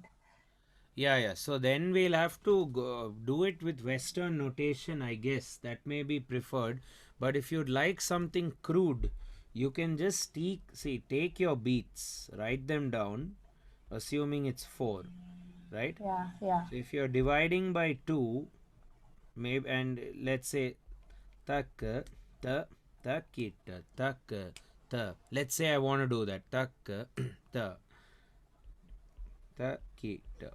Yeah. So then we'll have to do it with Western notation, I guess. That may be preferred. But if you'd like something crude, you can just take your beats, write them down, assuming it's 4, right? Yeah. So if you're dividing by 2, maybe, and let's say takka, ta, takita, takka, ta. Let's say I want to do that. Takka, ta, takita.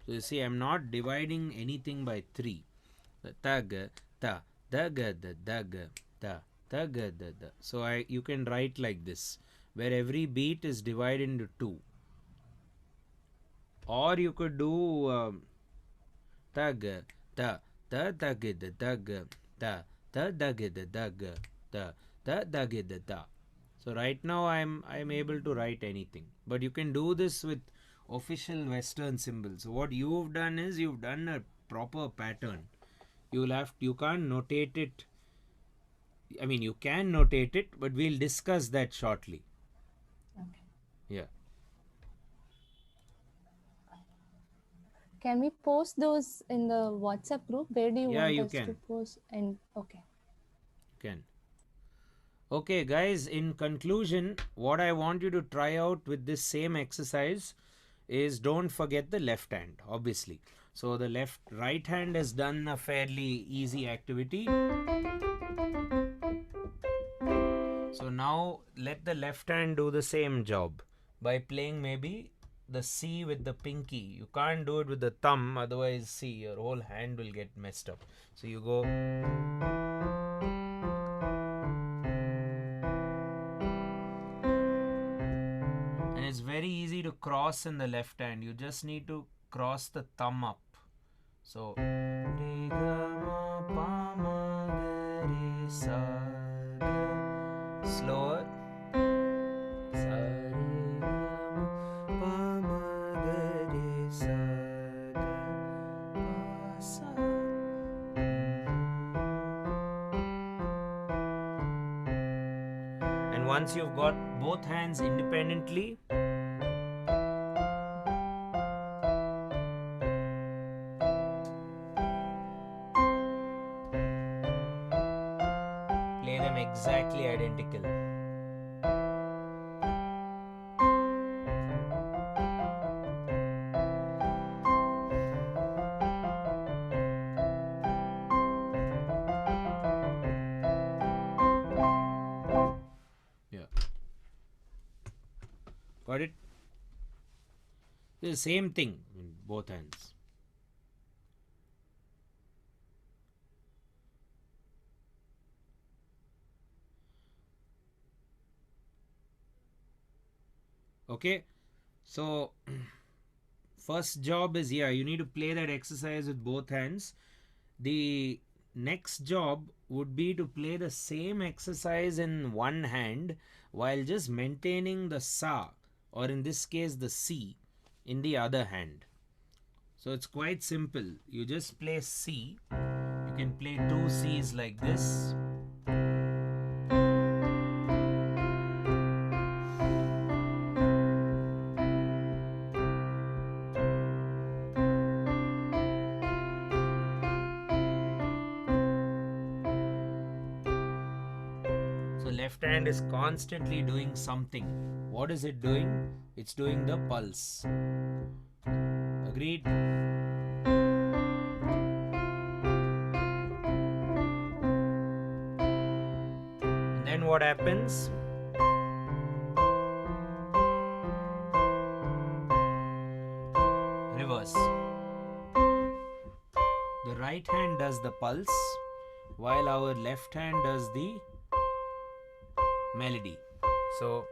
So you see, I'm not dividing anything by 3. Taga, ta, daga, da, daga, ta, taga, da, da. So you can write like this, where every beat is divided into 2. Or you could do taga, ta, ta, daga, da, daga, ta, ta, daga, da, daga, ta, ta, daga, da, da. So right now I'm able to write anything. But you can do this with official Western symbols. So what you've done is you've done a proper pattern. You can't notate it. I mean, you can notate it, but we'll discuss that shortly. Okay. Yeah. Can we post those in the WhatsApp group? Where do you want you us can. to post? And okay. Can. Okay, guys, in conclusion, what I want you to try out with this same exercise is don't forget the left hand, obviously. So the right hand has done a fairly easy activity. So now let the left hand do the same job by playing maybe the C with the pinky. You can't do it with the thumb, otherwise see, your whole hand will get messed up. So you go. And it's very easy to cross in the left hand. You just need to cross the thumb up. So slower. once you've got both hands independently, play them exactly identical. Yeah. Got it? The same thing in both hands. Okay, so first job is, yeah, you need to play that exercise with both hands. The next job would be to play the same exercise in one hand while just maintaining the sa, or in this case the C, in the other hand. So it's quite simple. You just play C. You can play two C's like this. So left hand is constantly doing something. What is it doing? It's doing the pulse. Agreed? And then what happens? Reverse. The right hand does the pulse while our left hand does the melody. So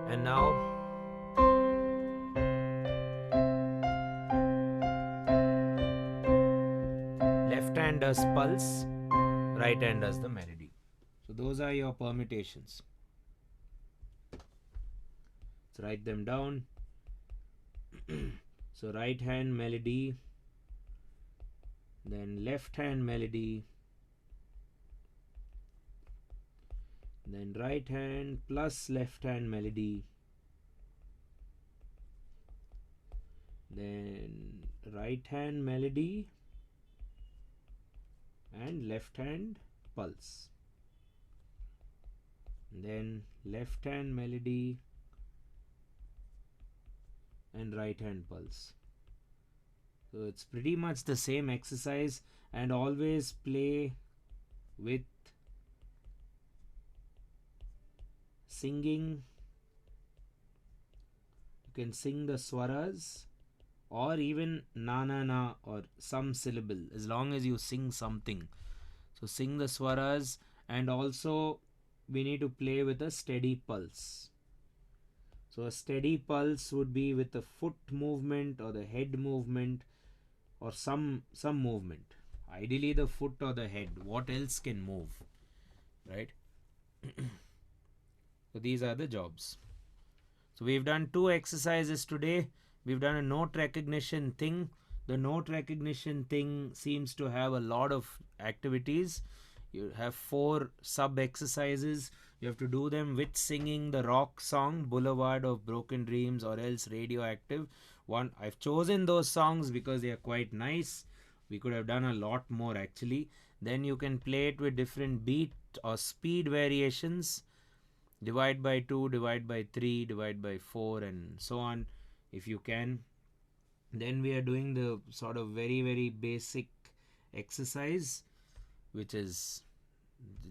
and now left hand does pulse, right hand does the melody. So those are your permutations. Let's write them down. So right hand melody, then left hand melody, then right hand plus left hand melody, then right hand melody and left hand pulse, then left hand melody and right hand pulse. So it's pretty much the same exercise, and always play with singing. You can sing the swaras or even na na na or some syllable, as long as you sing something. So sing the swaras, and also we need to play with a steady pulse. So a steady pulse would be with the foot movement or the head movement or some movement. Ideally the foot or the head. What else can move, right? So these are the jobs. So we've done 2 exercises today. We've done a note recognition thing. The note recognition thing seems to have a lot of activities. You have 4 sub exercises. You have to do them with singing the rock song Boulevard of Broken Dreams or else Radioactive. I've chosen those songs because they are quite nice. We could have done a lot more actually. Then you can play it with different beat or speed variations. Divide by 2, divide by 3, divide by 4 and so on if you can. Then we are doing the sort of very, very basic exercise, which is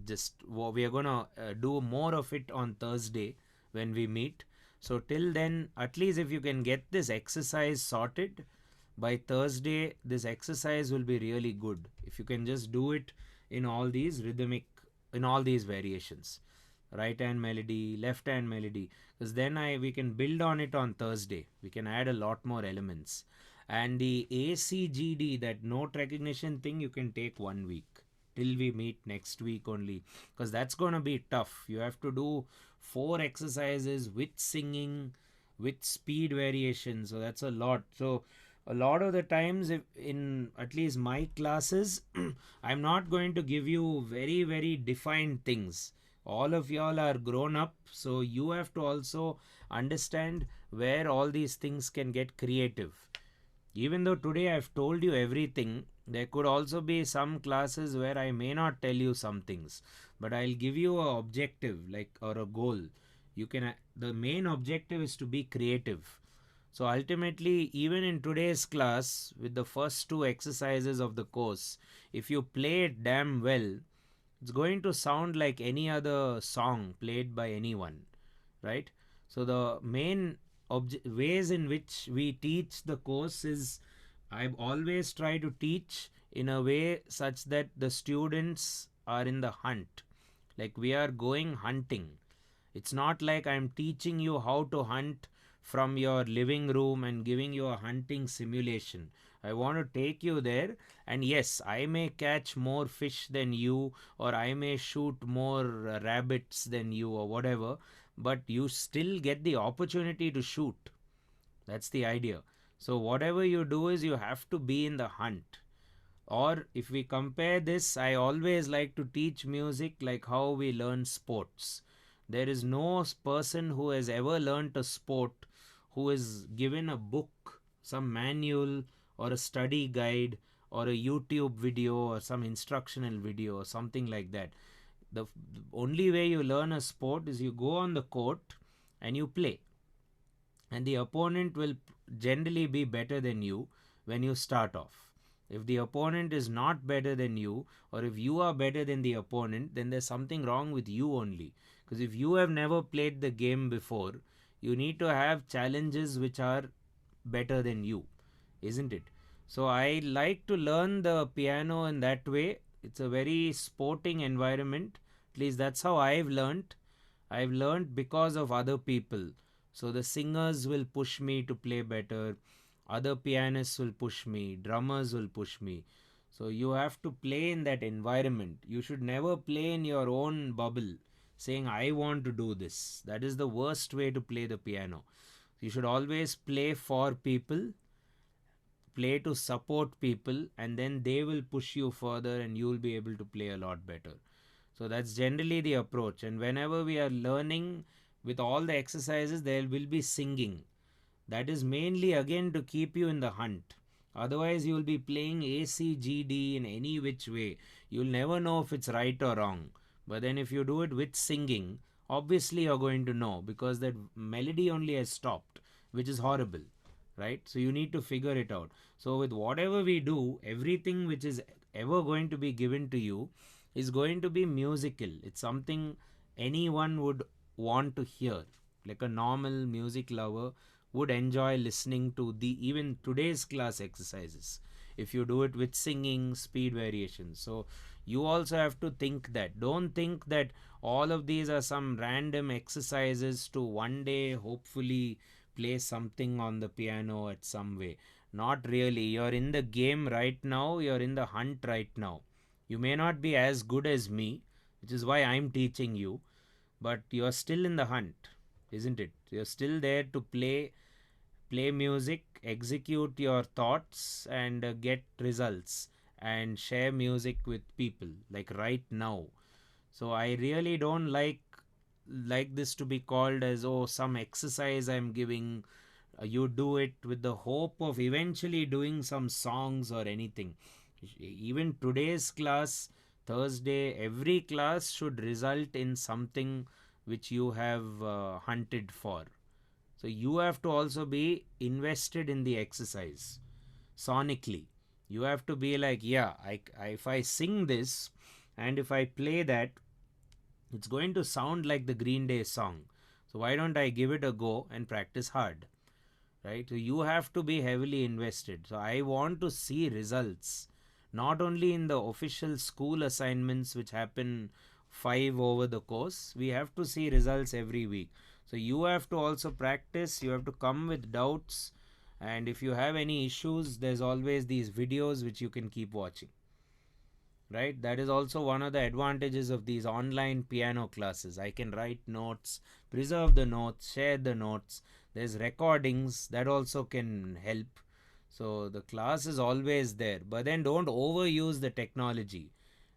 just, we are gonna do more of it on Thursday when we meet. So till then, at least if you can get this exercise sorted by Thursday, this exercise will be really good. If you can just do it in all these rhythmic, in all these variations, right hand melody, left hand melody, because then we can build on it on Thursday. We can add a lot more elements. And the ACGD, that note recognition thing, you can take 1 week. till we meet next week only, because that's going to be tough. You have to do 4 exercises with singing, with speed variation, so that's a lot. So a lot of the times, if in at least my classes, I'm not going to give you very defined things. All of y'all are grown up, so you have to also understand where all these things can get creative. Even though today I've told you everything, there could also be some classes where I may not tell you some things, but I'll give you a objective, like, or a goal. You can, the main objective is to be creative. So ultimately, even in today's class, with the first 2 exercises of the course, if you play it damn well, it's going to sound like any other song played by anyone, right? So the main ways in which we teach the course is, I always try to teach in a way such that the students are in the hunt. Like, we are going hunting. It's not like I'm teaching you how to hunt from your living room and giving you a hunting simulation. I want to take you there, and yes, I may catch more fish than you, or I may shoot more rabbits than you, or whatever, but you still get the opportunity to shoot. That's the idea. So whatever you do is, you have to be in the hunt. Or if we compare this, I always like to teach music like how we learn sports. There is no person who has ever learnt a sport who is given a book, some manual, or a study guide, or a YouTube video, or some instructional video, or something like that. The only way you learn a sport is you go on the court and you play. And the opponent will generally be better than you when you start off. If the opponent is not better than you, or if you are better than the opponent, then there's something wrong with you only. Because if you have never played the game before, you need to have challenges which are better than you, isn't it? So I like to learn the piano in that way. It's a very sporting environment. At least that's how I've learnt. I've learnt because of other people. So the singers will push me to play better. Other pianists will push me. Drummers will push me. So you have to play in that environment. You should never play in your own bubble, saying, I want to do this. That is the worst way to play the piano. You should always play for people, play to support people, and then they will push you further and you will be able to play a lot better. So that's generally the approach. And whenever we are learning with all the exercises, there will be singing. That is mainly again to keep you in the hunt. Otherwise, you will be playing A, C, G, D in any which way. You will never know if it's right or wrong. But then if you do it with singing, obviously you're going to know, because that melody only has stopped, which is horrible, right? So you need to figure it out. So with whatever we do, everything which is ever going to be given to you is going to be musical. It's something anyone would want to hear. Like a normal music lover would enjoy listening to the even today's class exercises, if you do it with singing, speed variations. So you also have to think that. Don't think that all of these are some random exercises to one day hopefully play something on the piano at some way. Not really. You're in the game right now. You're in the hunt right now. You may not be as good as me, which is why I'm teaching you, but you're still in the hunt, isn't it? You're still there to play music, execute your thoughts, and get results, and share music with people, like right now. So I really don't like this to be called as, oh, some exercise I'm giving. You do it with the hope of eventually doing some songs or anything. Even today's class, Thursday, every class should result in something which you have hunted for. So you have to also be invested in the exercise sonically. You have to be like, yeah, if I sing this and if I play that, it's going to sound like the Green Day song. So why don't I give it a go and practice hard, right? So you have to be heavily invested. So I want to see results, not only in the official school assignments which happen 5 over the course. We have to see results every week. So you have to also practice. You have to come with doubts, and if you have any issues, there's always these videos which you can keep watching. right? That is also one of the advantages of these online piano classes. I can write notes, preserve the notes, share the notes. There's recordings that also can help. So the class is always there, but then don't overuse the technology.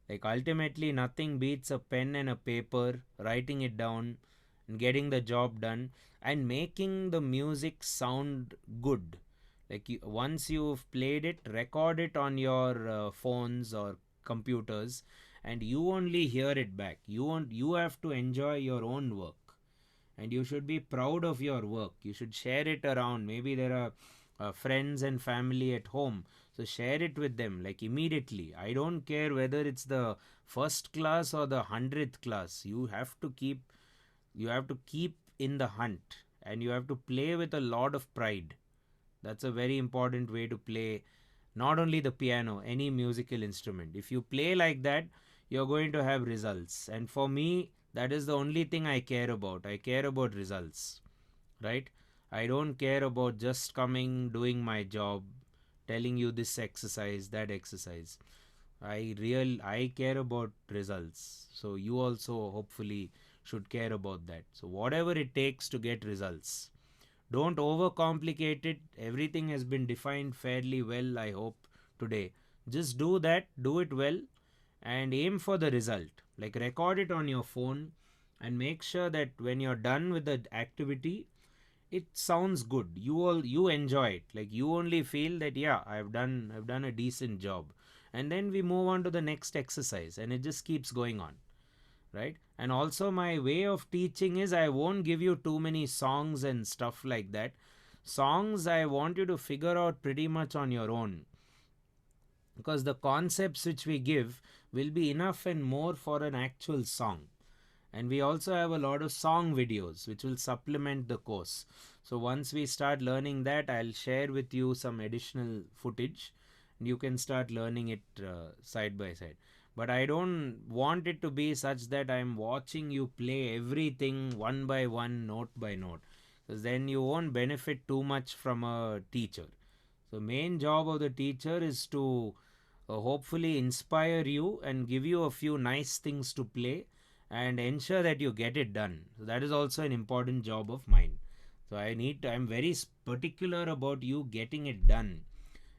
Like ultimately, nothing beats a pen and a paper, writing it down, and getting the job done, and making the music sound good. Like once you've played it, record it on your phones or computers, and you only hear it back. You have to enjoy your own work, and you should be proud of your work. You should share it around. Maybe there are friends and family at home, so share it with them like immediately. I don't care whether it's the first class or the 100th class. You have to keep in the hunt, and you have to play with a lot of pride. That's a very important way to play not only the piano, any musical instrument. If you play like that, you're going to have results. And for me, that is the only thing I care about. I care about results, right? I don't care about just coming, doing my job, telling you this exercise, that exercise. I care about results. So you also hopefully should care about that. So whatever it takes to get results. Don't overcomplicate it. Everything has been defined fairly well, I hope, today. Just do that, do it well, and aim for the result. Like record it on your phone and make sure that when you're done with the activity, it sounds good. You enjoy it. Like you only feel that yeah, I've done a decent job. And then we move on to the next exercise, and it just keeps going on, right? And also my way of teaching is I won't give you too many songs and stuff like that. Songs I want you to figure out pretty much on your own, because the concepts which we give will be enough and more for an actual song. And we also have a lot of song videos which will supplement the course. So once we start learning that, I'll share with you some additional footage, and you can start learning it side by side. But I don't want it to be such that I'm watching you play everything one by one, note by note, because then you won't benefit too much from a teacher. So main job of the teacher is to hopefully inspire you and give you a few nice things to play and ensure that you get it done. So that is also an important job of mine. So I'm very particular about you getting it done.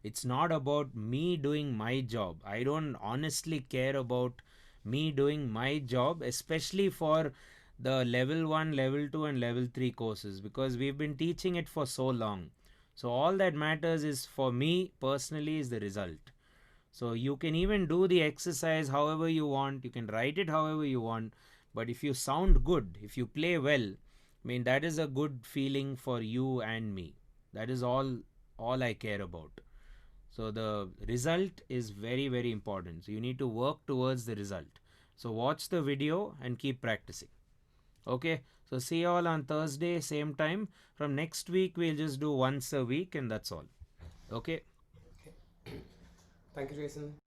It's not about me doing my job. I don't honestly care about me doing my job, especially for the level 1, level 2, and level 3 courses, because we've been teaching it for so long. So all that matters is for me personally is the result. So you can even do the exercise however you want, you can write it however you want, but if you sound good, if you play well, I mean that is a good feeling for you and me. That is all I care about. So the result is very, very important. So you need to work towards the result. So watch the video and keep practicing. Okay, so see you all on Thursday, same time. From next week, we'll just do once a week, and that's all. Okay. Thank you, Jason.